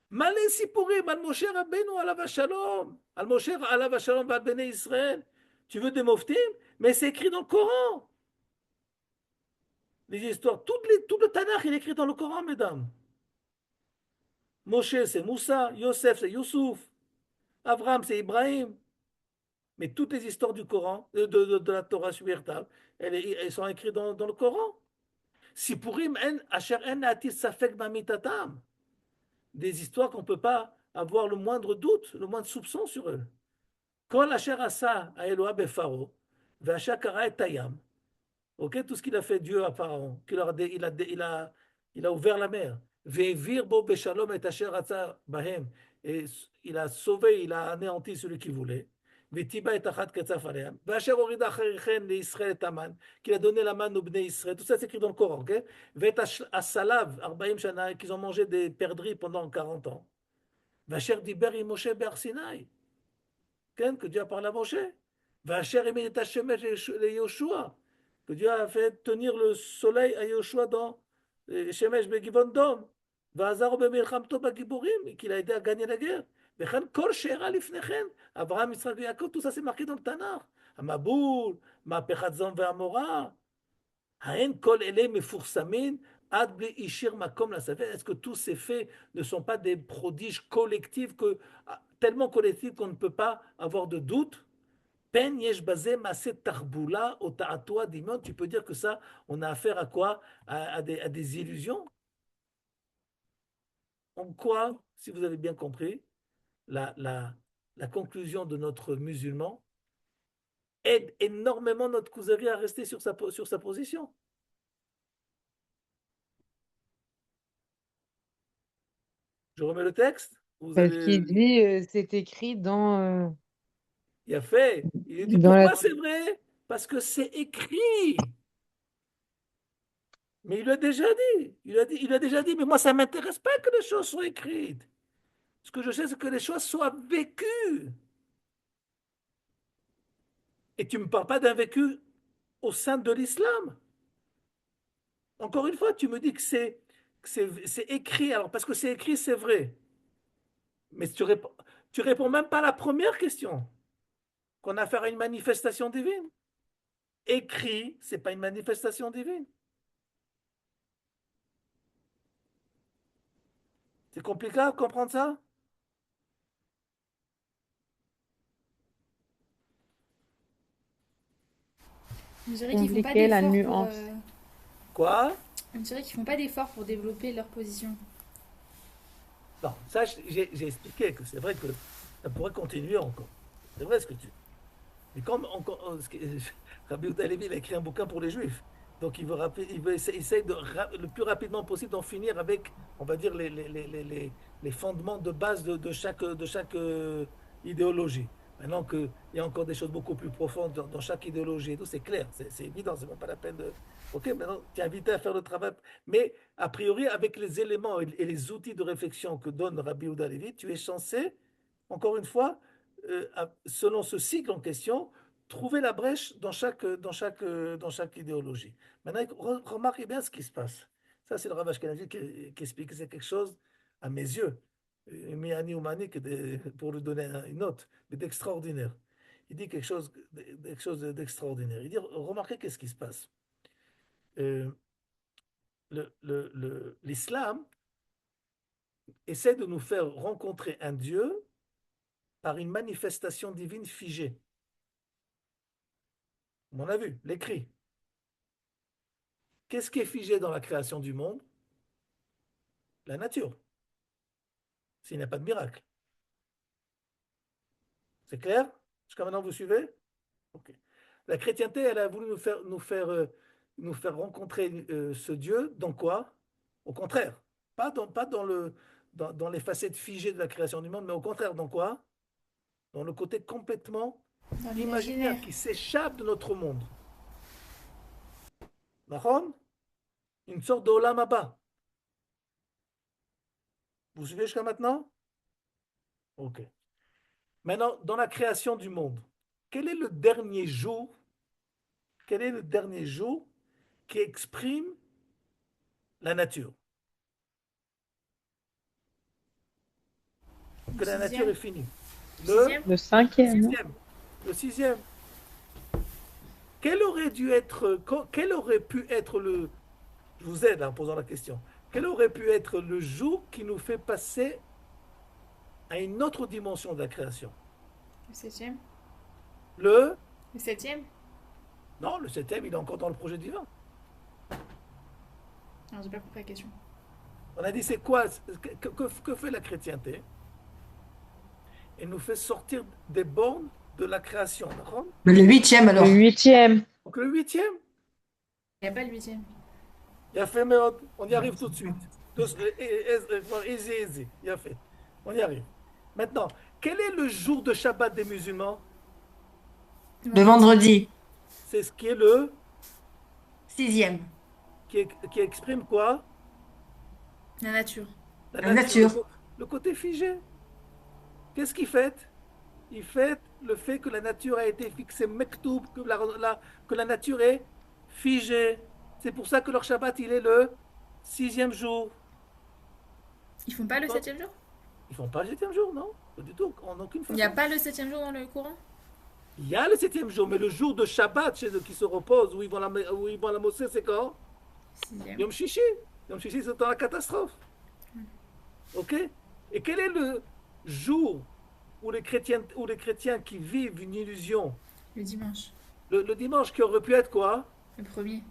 Malé Sipurim, al Moshe Rabbeinu, alav shalom, al Moshe alav shalom, al Bnei Israël. Tu veux des moftim? Mais c'est écrit dans le Coran. Les histoires, tout le Tanakh, il est écrit dans le Coran, mesdames. Moshe, c'est Moussa, Yosef, c'est Youssouf, Abraham, c'est Ibrahim. Mais toutes les histoires du Coran, de la Torah véritable, elles sont écrites dans le Coran. Sipurim en asher en atis safek bamitatam. Des histoires qu'on ne peut pas avoir le moindre doute, le moindre soupçon sur eux. Kol asher asa a Eloah befaro, ve'asher kara et tayam. Ok, tout ce qu'il a fait Dieu à Pharaon, il a ouvert la mer. Ve'evir bo beshalom et asher atza bahem. Et il a sauvé, il a anéanti celui qui voulait. V'tiba et achat ketzaf aleam. Ve'asher orida acherichen le'Israël et Aman, qu'il a donné la manne aux Bnei Israël. Tout ça c'est écrit dans le Coran. Ok? Ve'et asalav, arbaim shana, qu'ils ont mangé des perdrix pendant 40 ans. Ve'asher diber im Moshe be'ar Sinai. Que Dieu a parlé à Moshe. Ve'asher imin et Hashemesh le Yoshua. Que Dieu a fait tenir le soleil à Yoshua dans Shemesh Begivon Dom, Vazar Bemilchamto Bagiborim, qu'il a aidé à gagner la guerre. Vechen Kol She'era Lifnechen, Abraham, Israël, Yaakov, tout ça c'est marqué dans le Tanakh. Amaboul, Ma'apechat Zam Ve'amora, Haen Kol Ele Mefursamin, Ad Bli Ishir Makom la Saveh. Est-ce que tous ces faits ne sont pas des prodiges collectifs, tellement collectifs qu'on ne peut pas avoir de doute? Pen yesh bazé masé tarboula au ta'atoua d'imon. Tu peux dire que ça, on a affaire à quoi? À des illusions. En quoi, si vous avez bien compris, la conclusion de notre musulman aide énormément notre Kuzari à rester sur sa position. Je remets le texte. Parce qu'il dit, c'est écrit dans... Il a fait. Il dit, dans pourquoi la... c'est vrai? Parce que c'est écrit. Mais il l'a déjà dit. Il a déjà dit, mais moi, ça ne m'intéresse pas que les choses soient écrites. Ce que je sais, c'est que les choses soient vécues. Et tu ne me parles pas d'un vécu au sein de l'islam. Encore une fois, tu me dis que c'est écrit. Alors, parce que c'est écrit, c'est vrai. Mais tu réponds même pas à la première question. Qu'on a affaire à une manifestation divine. Écrit, c'est pas une manifestation divine. C'est compliqué à comprendre ça? On dirait qu'ils font pas Compliqué la d'efforts pour. nuance. Quoi? On dirait qu'ils font pas d'efforts pour développer leur position. Non, ça, j'ai expliqué que c'est vrai que ça pourrait continuer encore. C'est vrai ce que tu dis. Mais comme Rabbi Yehuda Halevi, il a écrit un bouquin pour les Juifs. Donc il veut essayer le plus rapidement possible d'en finir avec, on va dire, les fondements de base de chaque idéologie. Maintenant qu'il y a encore des choses beaucoup plus profondes dans chaque idéologie et tout, c'est clair, c'est évident, c'est même pas la peine de. Ok, maintenant tu es invité à faire le travail, mais a priori, avec les éléments et les outils de réflexion que donne Rabbi Yehuda Halevi, tu es censé, encore une fois, selon ce cycle en question, trouver la brèche dans chaque idéologie. Maintenant, remarquez bien ce qui se passe. Ça, c'est le Rav Ashkenazi qui explique que c'est quelque chose, à mes yeux, Miani ou Mani, pour lui donner une note, mais d'extraordinaire. Il dit quelque chose d'extraordinaire. Il dit, remarquez qu'est-ce qui se passe. L'islam essaie de nous faire rencontrer un Dieu par une manifestation divine figée. On a vu, l'écrit. Qu'est-ce qui est figé dans la création du monde? La nature. S'il n'y a pas de miracle. C'est clair? Jusqu'à maintenant, vous suivez? Ok. La chrétienté, elle a voulu nous faire rencontrer ce Dieu dans quoi? Au contraire. Pas dans les facettes figées de la création du monde, mais au contraire, dans quoi? Dans le côté complètement Dans imaginaire l'imaginaire. qui s'échappe de notre monde. D'accord? Une sorte d'olam haba. Vous suivez jusqu'à maintenant? Ok. Maintenant, dans la création du monde, quel est le dernier jour, quel est le dernier jour qui exprime la nature? Que la nature est finie. Sixième. Le cinquième, non? Sixième. Le sixième. Quel aurait pu être je vous aide en posant la question, quel aurait pu être le jour qui nous fait passer à une autre dimension de la création? Le septième. Le Le septième. Non, le septième, il est encore dans le projet divin. Non, j'ai pas compris la question. On a dit, c'est quoi? Que fait la chrétienté? Elle nous fait sortir des bornes de la création. D'accord? Mais le huitième alors. Le huitième. Donc le huitième, Il n'y a pas le huitième. il a fait, mais on y arrive tout de suite. Easy, easy, il a fait. On y arrive. Maintenant, quel est le jour de Shabbat des musulmans? Le vendredi. C'est ce qui est le... Sixième. qui exprime quoi? La nature. La nature. Le côté figé. Qu'est-ce qu'il fait? Il fait le fait que la nature a été fixée, mektoub, que la nature est figée. C'est pour ça que leur Shabbat, il est le sixième jour. Ils font pas le Non. septième jour? Ils font pas le septième jour, non? Pas du tout, en aucune Il n'y a façon. pas le septième jour dans le Coran? Il y a le septième jour, mais le jour de Shabbat chez eux qui se reposent, où ils vont à la mosquée, c'est quand? Sixième. Yom Shishi. Yom Shishi, c'est dans la catastrophe. Ok? Et quel est le jour où les chrétiens qui vivent une illusion, Le dimanche. le dimanche, qui aurait pu être quoi? Le premier.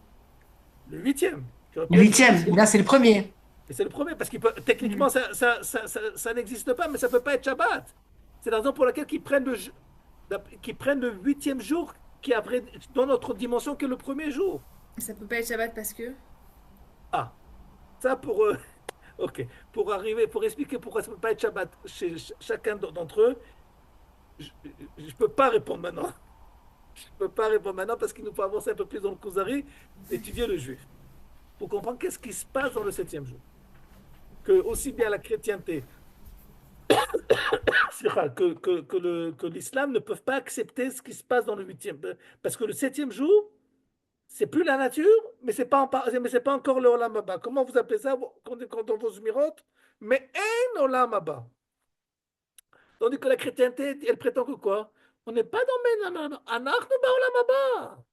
Le huitième. Qui aurait pu Le être huitième. Là, c'est le premier. Et c'est le premier, parce que techniquement, ça n'existe pas, mais ça ne peut pas être Shabbat. C'est la raison pour laquelle qu'ils prennent le huitième jour, qui est après, dans notre dimension, que le premier jour. Ça peut pas être Shabbat parce que. Ah, ça pour, ok, pour arriver, pour expliquer pourquoi ça ne peut pas être Shabbat chez chacun d'entre eux, je ne peux pas répondre maintenant. Je ne peux pas répondre maintenant parce qu'il nous faut avancer un peu plus dans le Kuzari, étudier le juif, pour comprendre qu'est-ce qui se passe dans le septième jour. Que aussi bien la chrétienté que l'islam ne peuvent pas accepter ce qui se passe dans le huitième. Parce que le septième jour, c'est plus la nature, mais c'est pas encore le Olam Haba. Comment vous appelez ça quand dans vos mirotes? Mais un Olam Haba. Tandis que la chrétienté, elle prétend que quoi? On n'est pas dans Anachnu Olam Haba.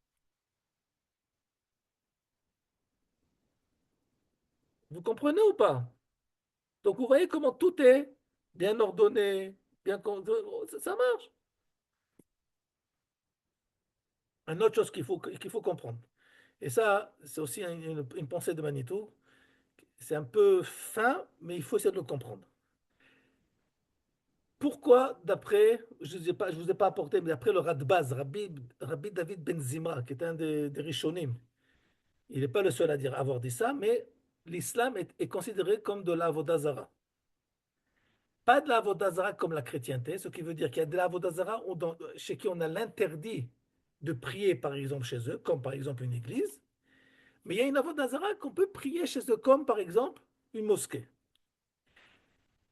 Vous comprenez ou pas? Donc vous voyez comment tout est bien ordonné, ça marche. Une autre chose qu'il faut comprendre. Et ça, c'est aussi une pensée de Manitou. C'est un peu fin, mais il faut essayer de le comprendre. Pourquoi, d'après, je ne vous ai pas apporté, mais d'après le Radbaz, Rabbi David Ben Zimra, qui est un des Rishonim, il n'est pas le seul à avoir dit ça, mais l'islam est considéré comme de l'Avodazara. Pas de l'Avodazara comme la chrétienté, ce qui veut dire qu'il y a de l'Avodazara chez qui on a l'interdit de prier, par exemple, chez eux, comme par exemple une église, mais il y a une Avodazara qu'on peut prier chez eux, comme par exemple une mosquée.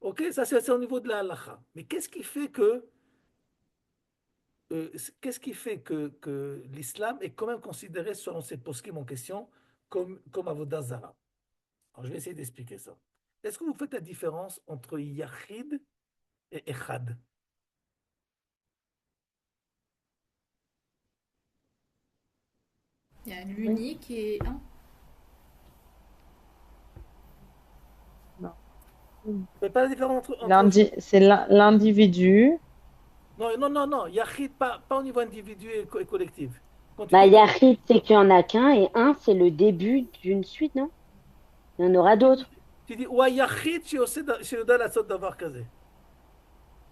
Ok, ça c'est au niveau de la halakha. Mais qu'est-ce qui fait que l'islam est quand même considéré, selon ces poskim en question, comme Avodah Zarah? Alors je vais essayer d'expliquer ça. Est-ce que vous faites la différence entre Yachid et Echad? Il y a Oui. l'unique et un. Non. Vous ne faites pas la différence entre. C'est l'individu. Non, non, non, non. Yachid, pas au niveau individuel et collectif. Quand tu Bah, dis Yahrid, c'est qu'il n'y en a qu'un et un, c'est le début d'une suite, non? Il y en aura d'autres. tu dis ouais, Yachid, שיודע לעשות דבר כזה.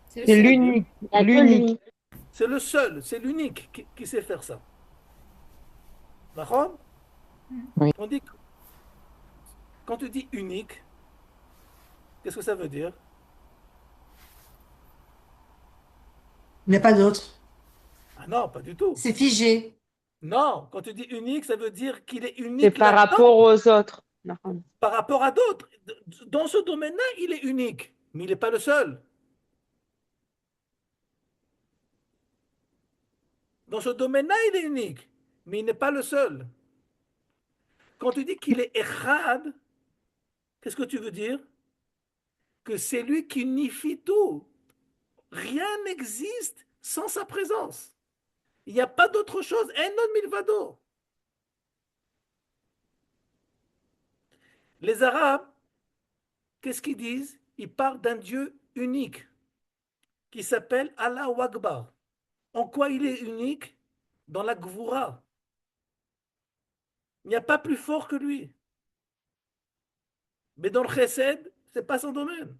C'est le C'est seul. l'unique. Il n'y a que L'unique. lui. C'est le seul, c'est l'unique qui sait faire ça. D'accord? Oui. On dit, quand tu dis unique, qu'est-ce que ça veut dire? Il n'y a pas d'autre. Ah non, pas du tout. C'est figé. Non, quand tu dis unique, ça veut dire qu'il est C'est unique par là-dedans rapport aux autres. Non. par rapport à d'autres. Dans ce domaine-là, il est unique, mais il n'est pas le seul. Dans ce domaine-là, il est unique, mais il n'est pas le seul. Quand tu dis qu'il est Echad, qu'est-ce que tu veux dire? Que c'est lui qui unifie tout. Rien n'existe sans sa présence. Il n'y a pas d'autre chose. En non milvado. Les Arabes, qu'est-ce qu'ils disent? Ils parlent d'un Dieu unique qui s'appelle Allah Akbar. En quoi il est unique? Dans la Gvoura. Il n'y a pas plus fort que lui. Mais dans le Chesed, ce n'est pas son domaine.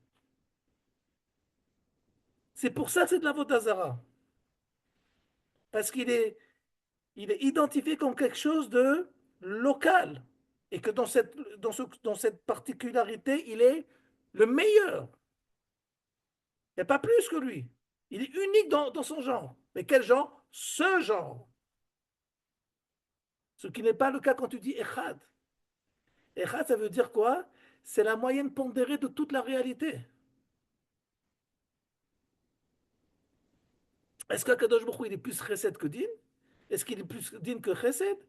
C'est pour ça que c'est de la Vodazara. Parce il est identifié comme quelque chose de local. Et que dans cette particularité, il est le meilleur. Il n'y a pas plus que lui. Il est unique dans son genre. Mais quel genre? Ce genre. Ce qui n'est pas le cas quand tu dis Echad. Echad, ça veut dire quoi? C'est la moyenne pondérée de toute la réalité. Est-ce qu'Akadosh Baruch Hu, il est plus Chesed que Din? Est-ce qu'il est plus Din que Chesed?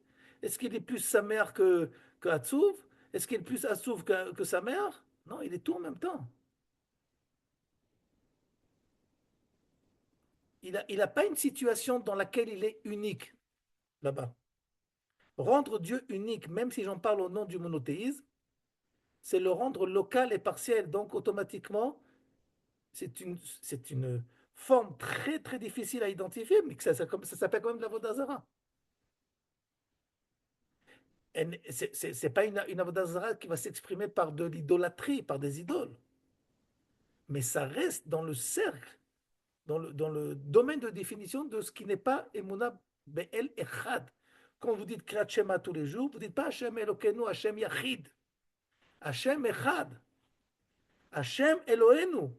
Est-ce qu'il est plus sa mère que Hatsuv? Est-ce qu'il est plus Hatsuv que sa mère? Non, il est tout en même temps. Il a pas une situation dans laquelle il est unique là-bas. Rendre Dieu unique, même si j'en parle au nom du monothéisme, c'est le rendre local et partiel. Donc, automatiquement, c'est une forme très, très difficile à identifier, mais ça s'appelle quand même de la Vodazara. C'est pas une avodat zara qui va s'exprimer par de l'idolâtrie, par des idoles. Mais ça reste dans le cercle, dans le domaine de définition de ce qui n'est pas Emouna Be'el Echad. Quand vous dites Kriyat Shema tous les jours, vous ne dites pas Hashem Elokeinu, Hashem Yachid, Hashem Echad, Hashem Elohenu.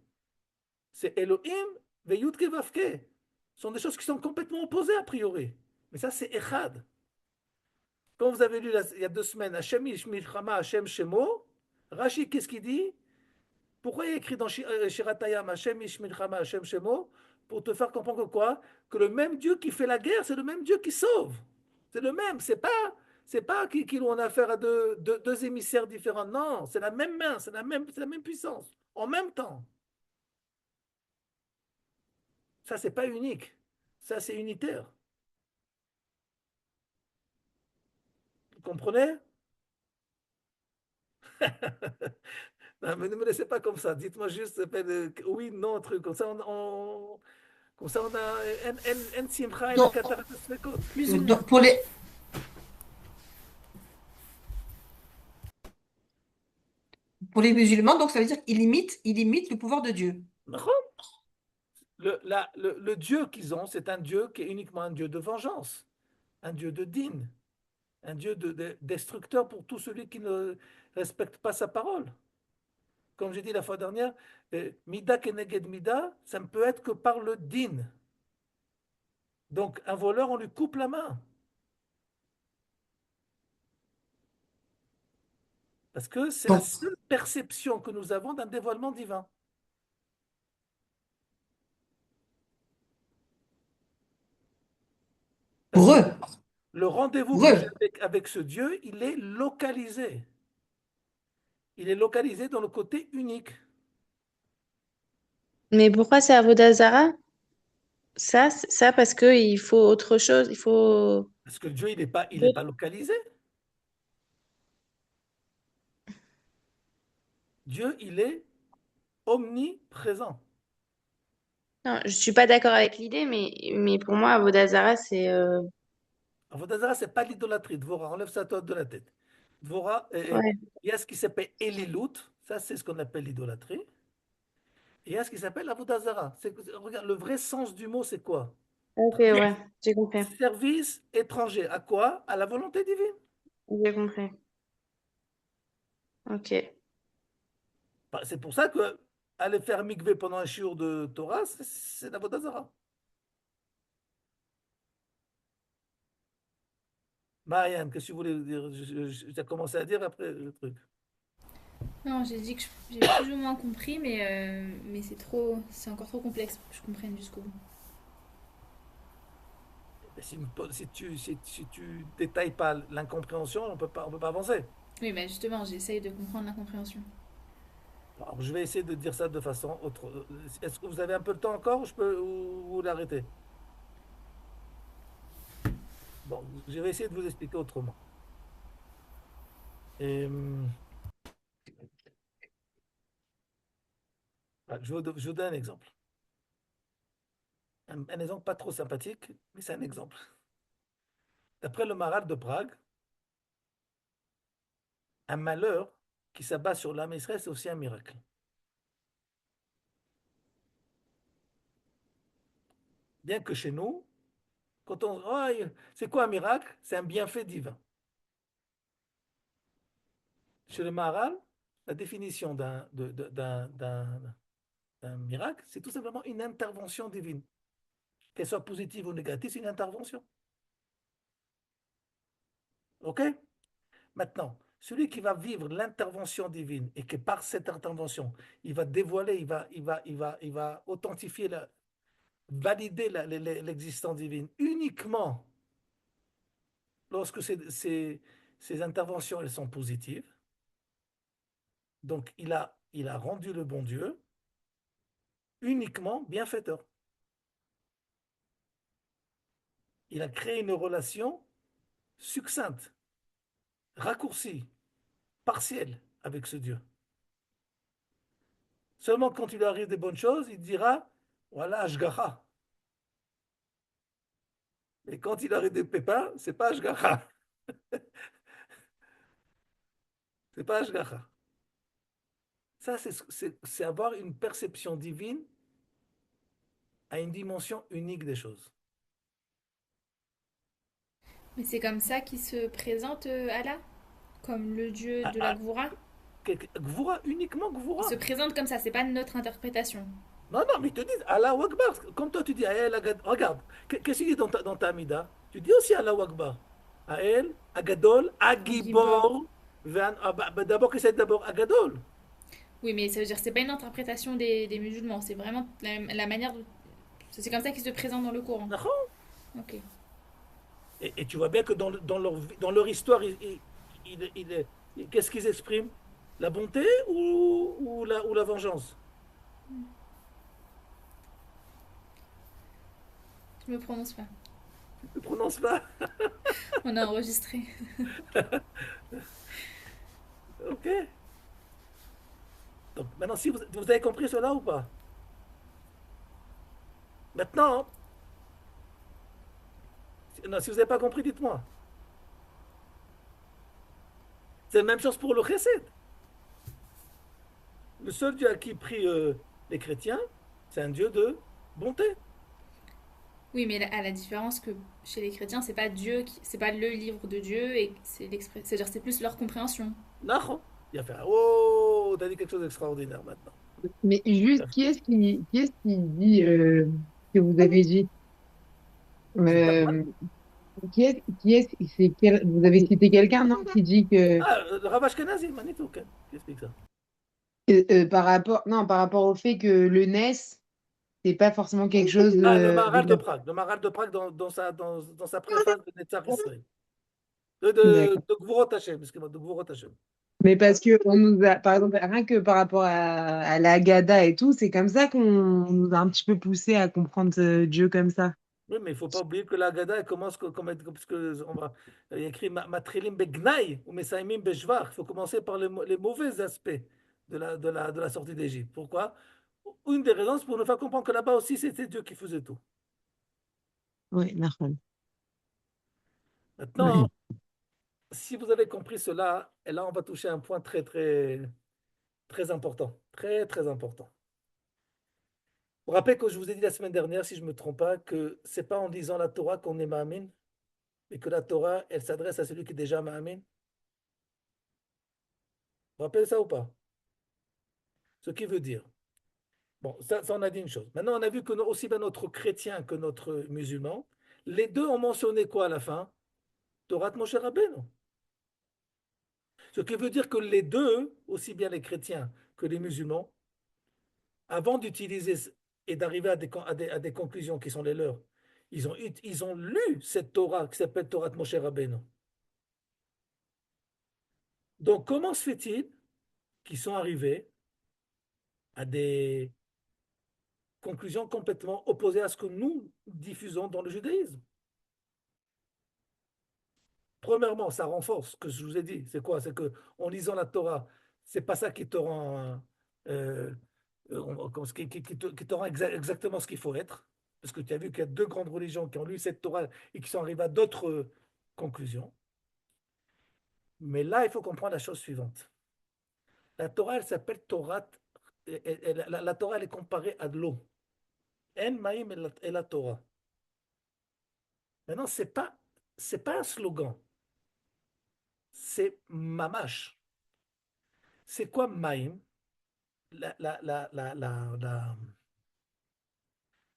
C'est Elohim Veyutke Vavke. Ce sont des choses qui sont complètement opposées a priori. Mais ça, c'est Echad. Quand vous avez lu il y a 2 semaines, Hashem Milchama, Hashem Shemo, Rashi, qu'est-ce qu'il dit? Pourquoi il y a écrit dans Shiratayam, Hashem Milchama, Hashem Shemo? Pour te faire comprendre que quoi? Que le même Dieu qui fait la guerre, c'est le même Dieu qui sauve. C'est le même. C'est pas qu'ils ont affaire à deux émissaires différents. Non, c'est la même main, c'est la même puissance. En même temps. Ça, c'est pas unique. Ça, c'est unitaire. Vous comprenez? Non, mais ne me laissez pas comme ça. Dites-moi juste oui, non, un truc. Comme ça, on a un simcha et la Donc, katarat sfekot. Plus ou moins. donc, pour les musulmans, donc ça veut dire qu'ils limitent le pouvoir de Dieu. Le Dieu qu'ils ont, c'est un Dieu qui est uniquement un Dieu de vengeance, un Dieu de din, un Dieu destructeur pour tout celui qui ne respecte pas sa parole. Comme j'ai dit la fois dernière, mida keneged mida, ça ne peut être que par le din. Donc un voleur, on lui coupe la main. Parce que c'est la Donc, seule perception que nous avons d'un dévoilement divin. Parce pour que eux, le rendez-vous pour que eux. j'ai avec ce Dieu, il est localisé. Il est localisé dans le côté unique. Mais pourquoi c'est Avodazara? Ça, parce qu'il faut autre chose. Il faut. Parce que Dieu, il est pas localisé. Dieu, il est omniprésent. Non, je suis pas d'accord avec l'idée, mais pour moi, Avodazara, c'est. Avodazara, c'est pas l'idolâtrie. Dvora, enlève ça toi de la tête. Dvora, Ouais, il y a ce qui s'appelle Elilut, ça c'est ce qu'on appelle l'idolâtrie. Et il y a ce qui s'appelle Avodazara. Regarde, le vrai sens du mot, c'est quoi? ok, ouais, j'ai compris. Service étranger. À quoi? À la volonté divine. J'ai compris. Ok. Bah, c'est pour ça que aller faire mikvé pendant un shiur de Torah, c'est l'Avodazara. Marianne, qu'est-ce que vous voulez dire? J'ai commencé à dire après le truc. Non, j'ai dit que j'ai plus ou moins compris, mais c'est encore trop complexe pour que je comprenne jusqu'au bout. Si tu détailles pas l'incompréhension, on peut pas avancer. Oui, mais justement, j'essaye de comprendre l'incompréhension. Alors, je vais essayer de dire ça de façon autre. Est-ce que vous avez un peu de temps encore ou je peux ou l'arrêter? Bon, je vais essayer de vous expliquer autrement. Et, je vous donne un exemple. Un exemple pas trop sympathique, mais c'est un exemple. D'après le Maral de Prague, un malheur qui s'abat sur l'âme Israël, c'est aussi un miracle. Bien que chez nous, quand on... Oh, c'est quoi un miracle? C'est un bienfait divin. Chez le Maharal, la définition d'un miracle, c'est tout simplement une intervention divine. Qu'elle soit positive ou négative, c'est une intervention. OK? Maintenant, celui qui va vivre l'intervention divine et que par cette intervention, il va dévoiler, il va authentifier, valider l'existence divine uniquement lorsque ces interventions elles sont positives. Donc, il a rendu le bon Dieu uniquement bienfaiteur. Il a créé une relation succincte, raccourcie, partielle avec ce Dieu. Seulement quand il lui arrive des bonnes choses, il dira, voilà, Ashgaha. Et quand il arrive des pépins, c'est pas Ashgaha. C'est pas Ashgacha. Ça, c'est avoir une perception divine à une dimension unique des choses. Mais c'est comme ça qu'il se présente Allah, comme le dieu Ah, de la ah, Gvoura. Gvura, uniquement Il se Gvura. présente comme ça, c'est pas notre interprétation. Non, non, mais ils te disent Allah Akbar. Comme toi, tu dis Ael Agad. Regarde, qu'est-ce qu'il dit dans ta Amida? Tu dis aussi Allah Akbar. Ael, Agadol, Un Gibor. Agibor. D'abord, qu'est-ce que c'est d'abord Agadol? Oui, mais ça veut dire que c'est pas une interprétation des musulmans, c'est vraiment la manière dont... C'est comme ça qu'ils se présentent dans le Coran. D'accord. Ok. Et tu vois bien que dans leur histoire, qu'est-ce qu'ils expriment? La bonté ou la vengeance? Je me prononce pas. Tu ne prononces pas. On a enregistré. Ok. Donc maintenant, si vous avez compris cela ou pas? Maintenant, non, si vous n'avez pas compris, dites-moi. C'est la même chose pour le chesed. Le seul Dieu à qui prient les chrétiens, c'est un Dieu de bonté. Oui, mais à la différence que chez les chrétiens, c'est pas Dieu, c'est pas le livre de Dieu et c'est-à-dire c'est plus leur compréhension. Nahon. Il a fait, oh, t'as dit quelque chose d'extraordinaire maintenant. Mais juste, qui est-ce qui dit que vous avez dit? C'est pas moi. Euh, vous avez cité quelqu'un, non, qui dit que Ah, le Rav Ashkenazi, Manitou, ok. Qui explique ça? non, par rapport au fait que le NES, c'est pas forcément quelque chose Ah, le de Maharal de bien. Prague. Le Maharal de Prague dans sa préface de Netzach Israël. D'accord. De Gvorot Hashem, excusez-moi, de Gvorot Hashem. Mais parce que on nous a, par exemple, rien que par rapport à la Haggadah et tout, c'est comme ça qu'on nous a un petit peu poussé à comprendre Dieu comme ça. Oui, mais il ne faut pas oublier que la Haggadah elle commence parce que il y a écrit Matrilim Begnaï ou Mesaimim Beshvach. Il faut commencer par les mauvais aspects de la sortie d'Égypte. Pourquoi? Une des raisons, c'est pour nous faire comprendre que là-bas aussi, c'était Dieu qui faisait tout. Oui, Nachman. Maintenant, Ouais. si vous avez compris cela, et là, on va toucher un point très, très, très important. Très, très important. Vous vous rappelez que je vous ai dit la semaine dernière, si je ne me trompe pas, que c'est pas en lisant la Torah qu'on est Ma'amin, mais que la Torah, elle s'adresse à celui qui est déjà Ma'amin. Vous vous rappelez ça ou pas? Ce qui veut dire, bon, ça, on a dit une chose. Maintenant, on a vu que aussi bien notre chrétien que notre musulman, les deux ont mentionné quoi à la fin? Torah de Moshe Rabbeinu. Ce qui veut dire que les deux, aussi bien les chrétiens que les musulmans, avant d'utiliser et d'arriver à des conclusions qui sont les leurs, ils ont lu cette Torah qui s'appelle Torah de Moshe Rabbeinu. Donc, comment se fait-il qu'ils sont arrivés à des conclusions complètement opposées à ce que nous diffusons dans le judaïsme? Premièrement, ça renforce ce que je vous ai dit. C'est quoi? C'est que en lisant la Torah, c'est pas ça qui te rend, euh, qui te rend exactement ce qu'il faut être. Parce que tu as vu qu'il y a deux grandes religions qui ont lu cette Torah et qui sont arrivées à d'autres conclusions. Mais là, il faut comprendre la chose suivante. La Torah, elle s'appelle Torah. La Torah, elle est comparée à de l'eau. En maïm et la Torah. Maintenant, c'est pas un slogan. C'est mamash. C'est quoi maïm? La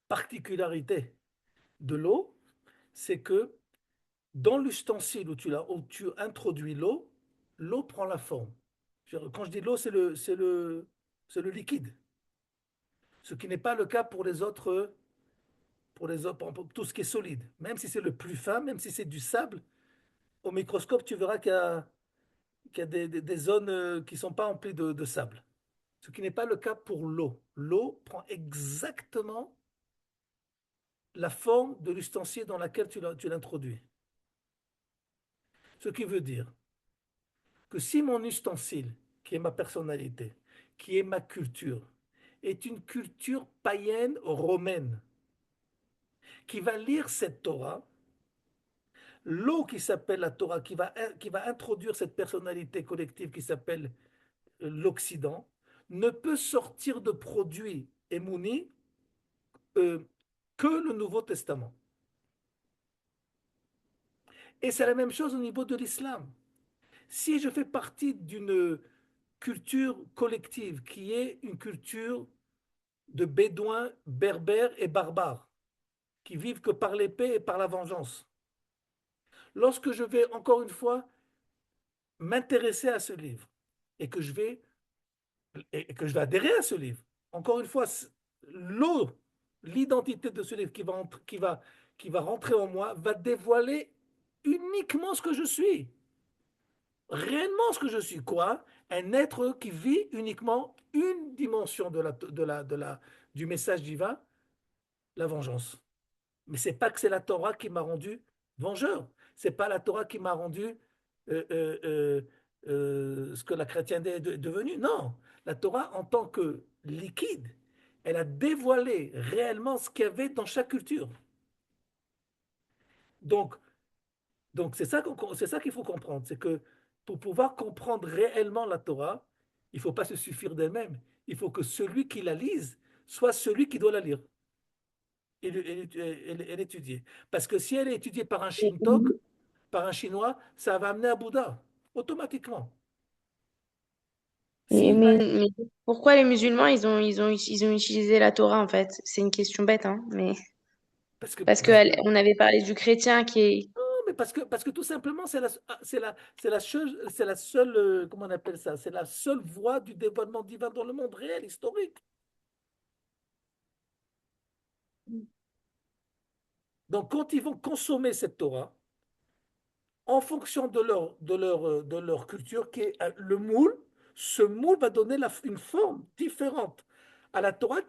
particularité de l'eau, c'est que dans l'ustensile où tu introduis l'eau, l'eau prend la forme. Quand je dis l'eau, c'est le liquide. Ce qui n'est pas le cas pour les autres, pour tout ce qui est solide. Même si c'est le plus fin, même si c'est du sable, au microscope, tu verras qu'il y a des zones qui ne sont pas emplies de sable. Ce qui n'est pas le cas pour l'eau. L'eau prend exactement la forme de l'ustensile dans laquelle tu l'introduis. Ce qui veut dire que si mon ustensile, qui est ma personnalité, qui est ma culture, est une culture païenne romaine, qui va lire cette Torah, l'eau qui s'appelle la Torah, qui va introduire cette personnalité collective qui s'appelle l'Occident, ne peut sortir de produit émouni euh, que le Nouveau Testament. Et c'est la même chose au niveau de l'islam. Si je fais partie d'une culture collective qui est une culture de bédouins, berbères et barbares, qui vivent que par l'épée et par la vengeance, lorsque je vais encore une fois m'intéresser à ce livre et que je vais adhérer à ce livre, encore une fois, l'eau, l'identité de ce livre qui va rentrer en moi va dévoiler uniquement ce que je suis, réellement ce que je suis, quoi? Un être qui vit uniquement une dimension du message divin, la vengeance. Mais c'est pas que c'est la Torah qui m'a rendu vengeur. C'est pas la Torah qui m'a rendu euh, euh, euh, ce que la chrétienté est devenue. Non, la Torah en tant que liquide, elle a dévoilé réellement ce qu'il y avait dans chaque culture. Donc, donc c'est ça qu'il faut comprendre. C'est que pour pouvoir comprendre réellement la Torah, il ne faut pas se suffire d'elle-même. Il faut que celui qui la lise soit celui qui doit la lire et l'étudier. Parce que si elle est étudiée par un Shintok, par un Chinois, ça va amener à Bouddha, automatiquement. S'il va... Mais pourquoi les musulmans, ils ont utilisé la Torah, en fait? C'est une question bête, hein, mais parce que parce que, on avait parlé du chrétien qui est... non, mais parce que tout simplement, c'est la seule, comment on appelle ça? C'est la seule voie du dévoilement divin dans le monde réel, historique. Donc, quand ils vont consommer cette Torah, en fonction de leur culture, qui est le moule, ce moule va donner une forme différente à la Torah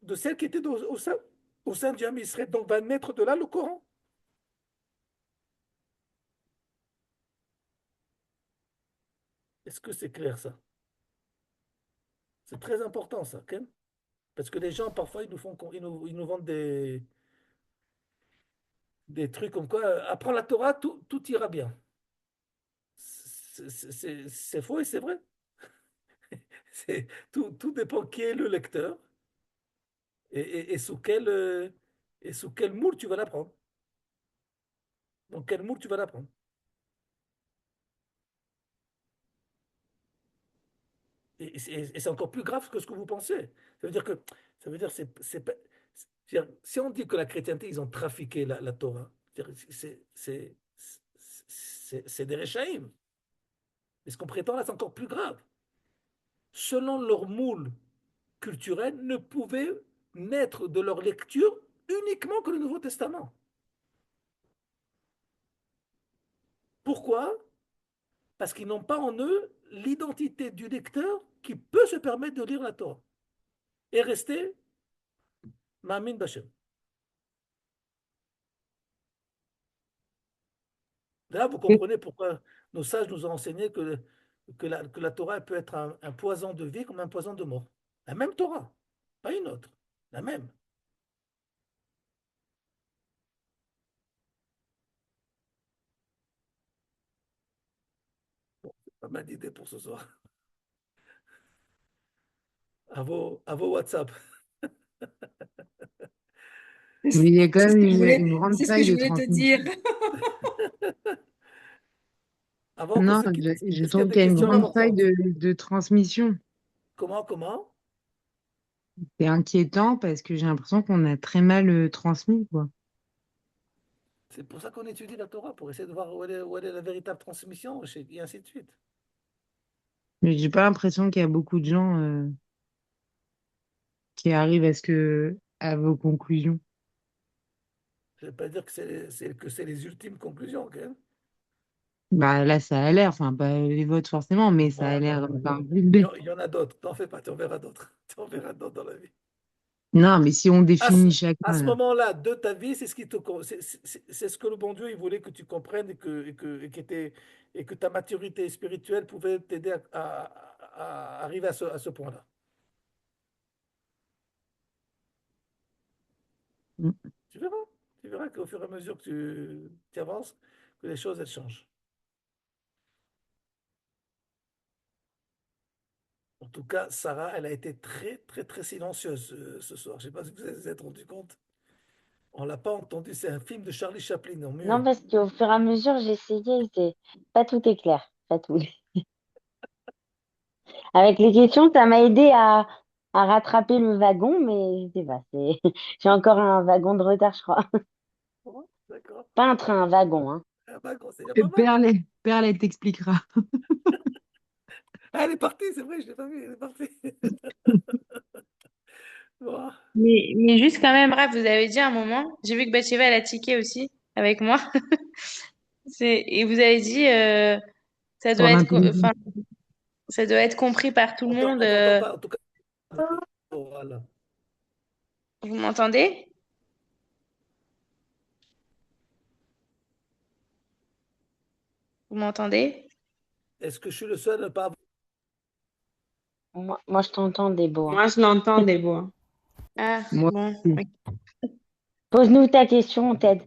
de celle qui était au sein du Ham Israël. Donc, va naître de là le Coran. Est-ce que c'est clair ça? C'est très important ça, Ken. Parce que les gens, parfois, ils nous vendent des trucs comme quoi, apprends la Torah, tout ira bien. C'est faux et c'est vrai. Tout dépend qui est le lecteur et sous quel moule tu vas l'apprendre. Dans quel moule tu vas l'apprendre. Et c'est encore plus grave que ce que vous pensez. Ça veut dire que, ça veut dire, c'est-à-dire, si on dit que la chrétienté, ils ont trafiqué la Torah, c'est des réchaïm. Mais ce qu'on prétend là, c'est encore plus grave. Selon leur moule culturel, ne pouvaient naître de leur lecture uniquement que le Nouveau Testament. Pourquoi? Parce qu'ils n'ont pas en eux l'identité du lecteur qui peut se permettre de lire la Torah et rester Ma'amin B'Hashem. Là, vous comprenez pourquoi nos sages nous ont enseigné que la Torah peut être un poison de vie comme un poison de mort. La même Torah, pas une autre, la même. Pas mal d'idées pour ce soir. À vos WhatsApp. Mais il y a quand C'est ce même que je une voulais, grande c'est ce que faille je de voulais te dire. transmission. Avant que Non, ce qui... je Est-ce qu'il y a trouve des qu'il y a une questions grande faille importantes? de transmission. Comment? C'est inquiétant parce que j'ai l'impression qu'on a très mal transmis, quoi. C'est pour ça qu'on étudie la Torah, pour essayer de voir où elle est la véritable transmission, et ainsi de suite. Mais j'ai pas l'impression qu'il y a beaucoup de gens qui arrivent à vos conclusions. Je ne vais pas dire que c'est les ultimes conclusions, ok? Bah là, ça a l'air, enfin, pas les vôtres forcément, mais ça a Non, l'air non. d'un B. Il y en a d'autres. T'en fais pas, tu en verras d'autres. Tu en verras d'autres dans la vie. Non, mais si on À ce, définit à chacun, ce là. moment-là de ta vie, c'est ce que le bon Dieu il voulait que tu comprennes et que ta maturité spirituelle pouvait t'aider à arriver à ce point-là. Mm. Tu verras. Tu verras qu'au fur et à mesure que tu avances, que les choses, elles changent. En tout cas, Sarah, elle a été très, très, très silencieuse ce soir. Je ne sais pas si vous vous êtes rendu compte. On l'a pas entendu. C'est un film de Charlie Chaplin en Non, muet. parce qu'au fur et à mesure, j'essayais, pas tout est clair, pas tout. Avec les questions, ça m'a aidé à rattraper le wagon, mais je sais pas, j'ai encore un wagon de retard, je crois. Bon, d'accord. Pas un train, un wagon, hein. Ah bah, c'est déjà pas mal. Perle, elle t'expliquera. Ah, elle est partie, c'est vrai, je l'ai pas vu, elle est partie. Bon. Mais juste quand même, bref, vous avez dit à un moment, j'ai vu que Bathsheba, elle a tiqué aussi avec moi. Et vous avez dit, ça Sur doit être, l'intelligence. enfin, ça doit être compris par tout le monde. On t'entend pas, en tout cas. Voilà. Vous m'entendez? Vous m'entendez? Est-ce que je suis le seul à ne pas avoir... Moi, je t'entends, Débo, hein. Moi, je l'entends, des voix. Ah, Moi bon. aussi. Pose-nous ta question, on t'aide.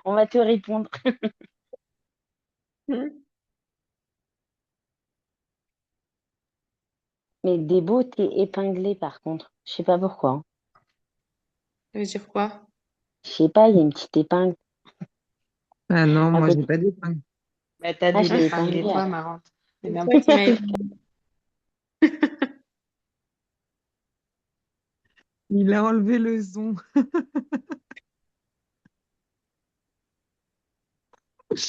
On va te répondre. Ok. Mais Débo, t'es épinglé par contre. Je sais pas pourquoi, hein. Ça veut dire quoi? Je sais pas, il y a une petite épingle Ah non, à moi, j'ai côté. pas d'épingle. Bah, t'as Ah, dû je t'ai l'épingler, épinglé toi, alors. Marante. C'est bien toi qui m'as épinglé. Il a enlevé le son.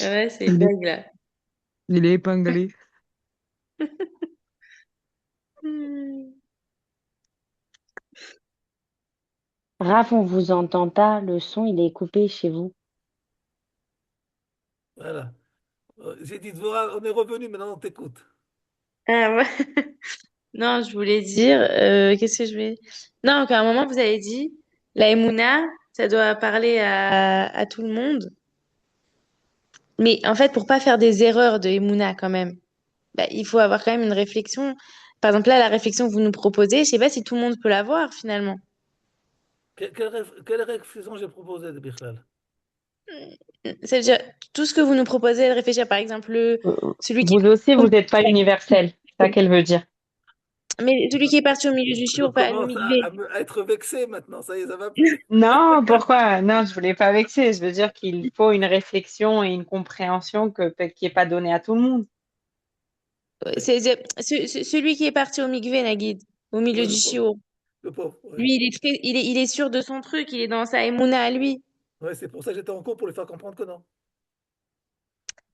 Ouais, c'est Il est, bug, là. il est épinglé. Hmm. Raph, on vous entend pas. Le son, il est coupé chez vous. Voilà. J'ai dit, Dvorah, on est revenu, maintenant on t'écoute. Ah, ouais. Non, je voulais dire, qu'est-ce que je vais... Non, qu'à un moment, vous avez dit, la Emouna, ça doit parler à tout le monde. Mais en fait, pour pas faire des erreurs de Emouna quand même, bah, il faut avoir quand même une réflexion. Par exemple, là, la réflexion que vous nous proposez, je sais pas si tout le monde peut l'avoir finalement. Quelle réflexion j'ai proposé de Bichlal? Ça veut dire, tout ce que vous nous proposez de réfléchir, par exemple, celui qui Vous aussi, vous n'êtes pas universel. C'est ça qu'elle veut dire. mais celui qui est parti au milieu du Je jour, pas le commence Mikvé. à être vexé maintenant, ça y est, ça va plus. Non, pourquoi? Non, je voulais pas vexer. Je veux dire qu'il faut une réflexion et une compréhension qui est pas donnée à tout le monde. Ouais, Celui qui est parti au Mikvé, Naguid, au milieu ouais, du chiot. le pauvre, ouais. Lui, il est sûr de son truc, il est dans sa Emouna à lui. Ouais, c'est pour ça que j'étais en cours pour lui faire comprendre que non.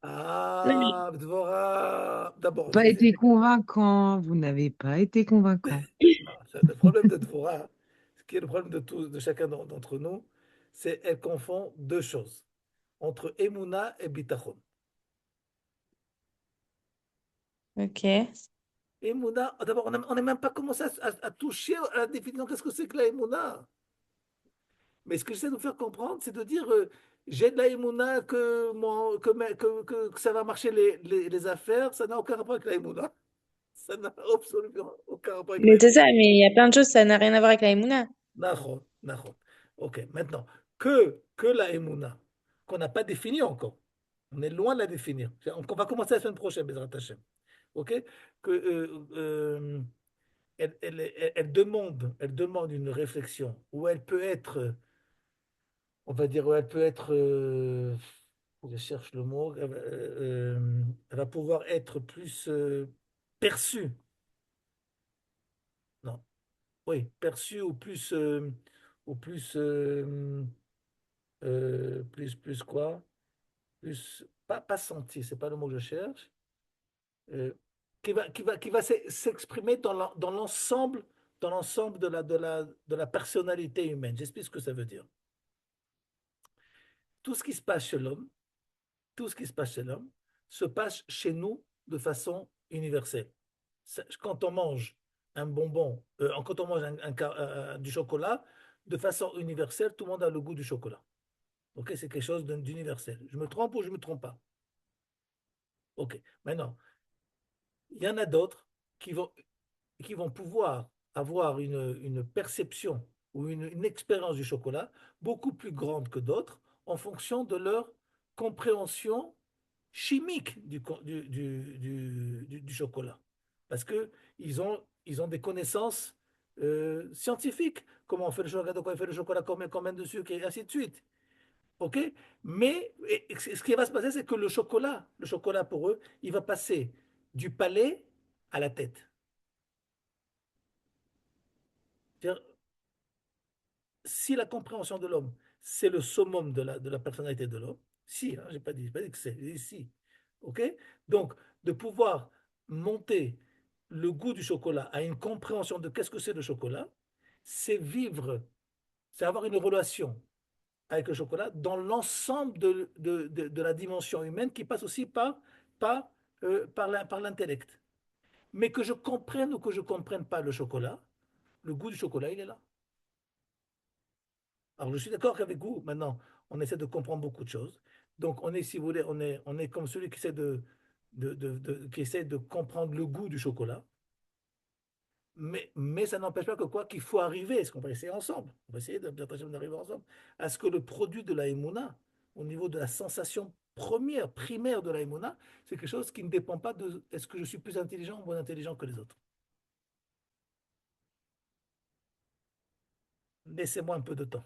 Non, mais Ah, Dvorah. D'abord, Pas été convaincant. Vous n'avez pas été convaincant. non, c'est le problème de Dvorah, ce qui est le problème de tous, de chacun d'entre nous, c'est qu'elle confond deux choses entre Emouna et Bitachon. Ok. Emouna, d'abord, on n'a même pas commencé à toucher à la définition. Qu'est-ce que c'est que la Emouna? Mais ce que j'essaie de vous faire comprendre, c'est de dire j'ai de la Emouna que ça va marcher les affaires. Ça n'a aucun rapport avec la Emouna. Ça n'a absolument aucun rapport avec la Mais c'est Emouna. ça, mais il y a plein de choses, ça n'a rien à voir avec la Emouna. Nahon, nahon. Ok, maintenant, que la Emouna, qu'on n'a pas définie encore, on est loin de la définir. On va commencer la semaine prochaine, Bezrat Hashem. Ok? Que, elle demande une réflexion où elle peut être, on va dire, où elle peut être, je cherche le mot, elle va pouvoir être plus perçue. Non, oui, perçue ou plus, plus quoi? Plus, pas senti, c'est pas le mot que je cherche. euh, qui va s'exprimer dans l'ensemble de la personnalité humaine. J'explique ce que ça veut dire. Tout ce qui se passe chez l'homme, tout ce qui se passe chez l'homme, se passe chez nous de façon universelle. Quand on mange un bonbon, quand on mange du chocolat, de façon universelle, tout le monde a le goût du chocolat. Ok, c'est quelque chose d'universel. Je me trompe ou je ne me trompe pas? Ok, maintenant, il y en a d'autres qui vont, qui vont pouvoir avoir une perception ou une expérience du chocolat beaucoup plus grande que d'autres en fonction de leur compréhension chimique du chocolat. Parce qu'ils ont des connaisses scientifiques. Comment on fait le chocolat, de quoi on fait le chocolat, combien de sucre, et ainsi de suite. OK? Mais ce qui va se passer, c'est que le chocolat pour eux, il va passer du palais à la tête. C'est-à-dire, si la compréhension de l'homme, c'est le summum de la personnalité de l'homme, si, hein, j'ai pas dit que c'est, j'ai dit si. OK? Donc, de pouvoir monter le goût du chocolat à une compréhension de qu'est-ce que c'est le chocolat, c'est vivre, c'est avoir une relation avec le chocolat dans l'ensemble de la dimension humaine qui passe aussi par l'intellect. Mais que je comprenne ou que je ne comprenne pas le chocolat, le goût du chocolat, il est là. Alors, je suis d'accord qu'avec vous, maintenant, on essaie de comprendre beaucoup de choses. Donc, on est, si vous voulez, on est comme celui qui qui essaie de comprendre le goût du chocolat. Mais ça n'empêche pas que quoi qu'il faut arriver, est-ce qu'on va essayer ensemble, on va essayer d'arriver ensemble, à ce que le produit de la Emouna, au niveau de la sensation primaire de la Emouna, c'est quelque chose qui ne dépend pas de est-ce que je suis plus intelligent ou moins intelligent que les autres. Laissez-moi un peu de temps.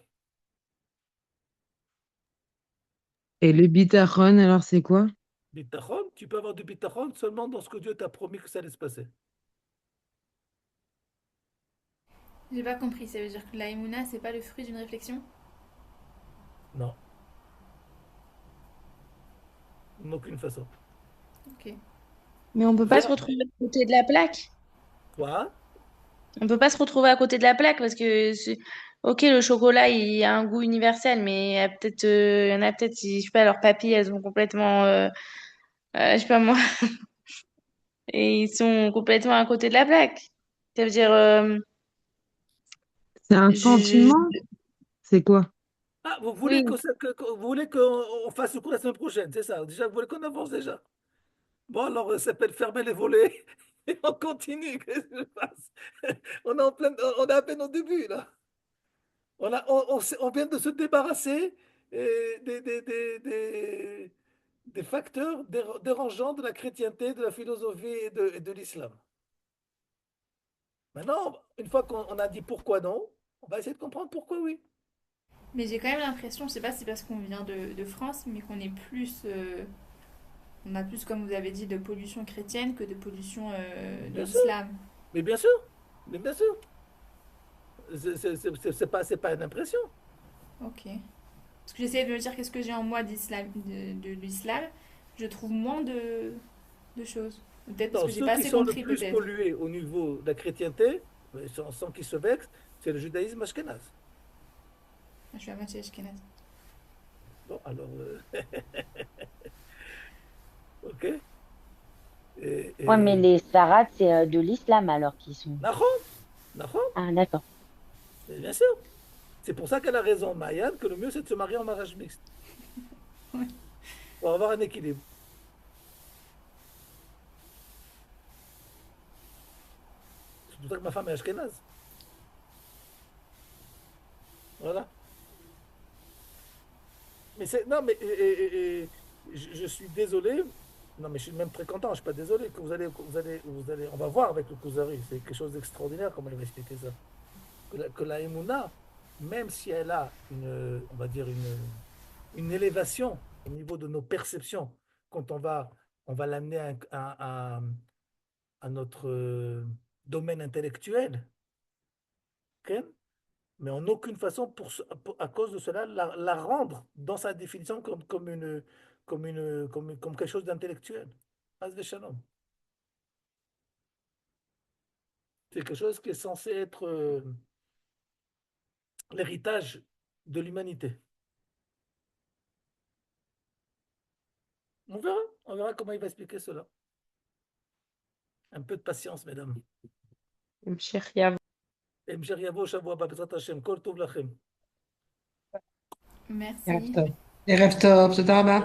Et le bitachon, alors c'est quoi? Bitachon, tu peux avoir du bitachon seulement dans ce que Dieu t'a promis que ça allait se passer. J'ai pas compris, ça veut dire que la Emouna, c'est pas le fruit d'une réflexion? Non, d'aucune façon. Ok. Mais on peut pas se retrouver à côté de la plaque. Quoi? On peut pas se retrouver à côté de la plaque parce que, ok, le chocolat, il a un goût universel, mais il y en a peut-être, je sais pas, leurs papilles, elles sont complètement, je sais pas moi, et ils sont complètement à côté de la plaque. Ça veut dire, C'est un sentiment? C'est quoi? Ah, vous voulez oui, vous voulez qu'on fasse le coup la semaine prochaine, c'est ça? Déjà, vous voulez qu'on avance déjà? Bon, alors, ça s'appelle fermer les volets et on continue. Qu'est-ce que je fasse? On est à peine au début, là. On vient de se débarrasser des facteurs dérangeants de la chrétienté, de la philosophie et de l'islam. Maintenant, une fois qu'on a dit pourquoi non, on va essayer de comprendre pourquoi oui. Mais j'ai quand même l'impression, je sais pas si c'est parce qu'on vient de France, mais qu'on est plus, on a plus, comme vous avez dit, de pollution chrétienne que de pollution de Bien sûr, l'islam. mais bien sûr, mais bien sûr. C'est pas une impression. Ok. Parce que j'essaie de me dire qu'est-ce que j'ai en moi de l'islam, je trouve moins de choses. Peut-être parce Non, que j'ai ceux pas qui assez sont le compris, plus peut-être. pollués au niveau de la chrétienté, sans qu'ils se vexent, c'est le judaïsme ashkénaze. Je suis à moitié ashkénaze. Bon, alors, ok. Et, Ouais, mais et... les Sarrats, c'est de l'islam alors qu'ils sont. Nahon, Nahon, Ah, d'accord. bien sûr. C'est pour ça qu'elle a raison, Mayan, que le mieux c'est de se marier en mariage mixte, Ouais. pour avoir un équilibre. C'est pour ça que ma femme est ashkénaze. Voilà. Mais c'est. Non, mais je suis désolé. Non, mais je suis même très content, je ne suis pas désolé que on va voir avec le Kuzari, c'est quelque chose d'extraordinaire comment il va expliquer ça. Que la Emouna, même si elle a on va dire une élévation au niveau de nos perceptions, quand on va l'amener à notre domaine intellectuel, ok, mais en aucune façon, à cause de cela, la rendre dans sa définition comme quelque chose d'intellectuel. Haz shalom. C'est quelque chose qui est censé être l'héritage de l'humanité. On verra comment il va expliquer cela. Un peu de patience, mesdames. המשך יבוא שבוע הבא בעזרת השם, כל טוב לכם. Merci. ערב טוב, תודה רבה.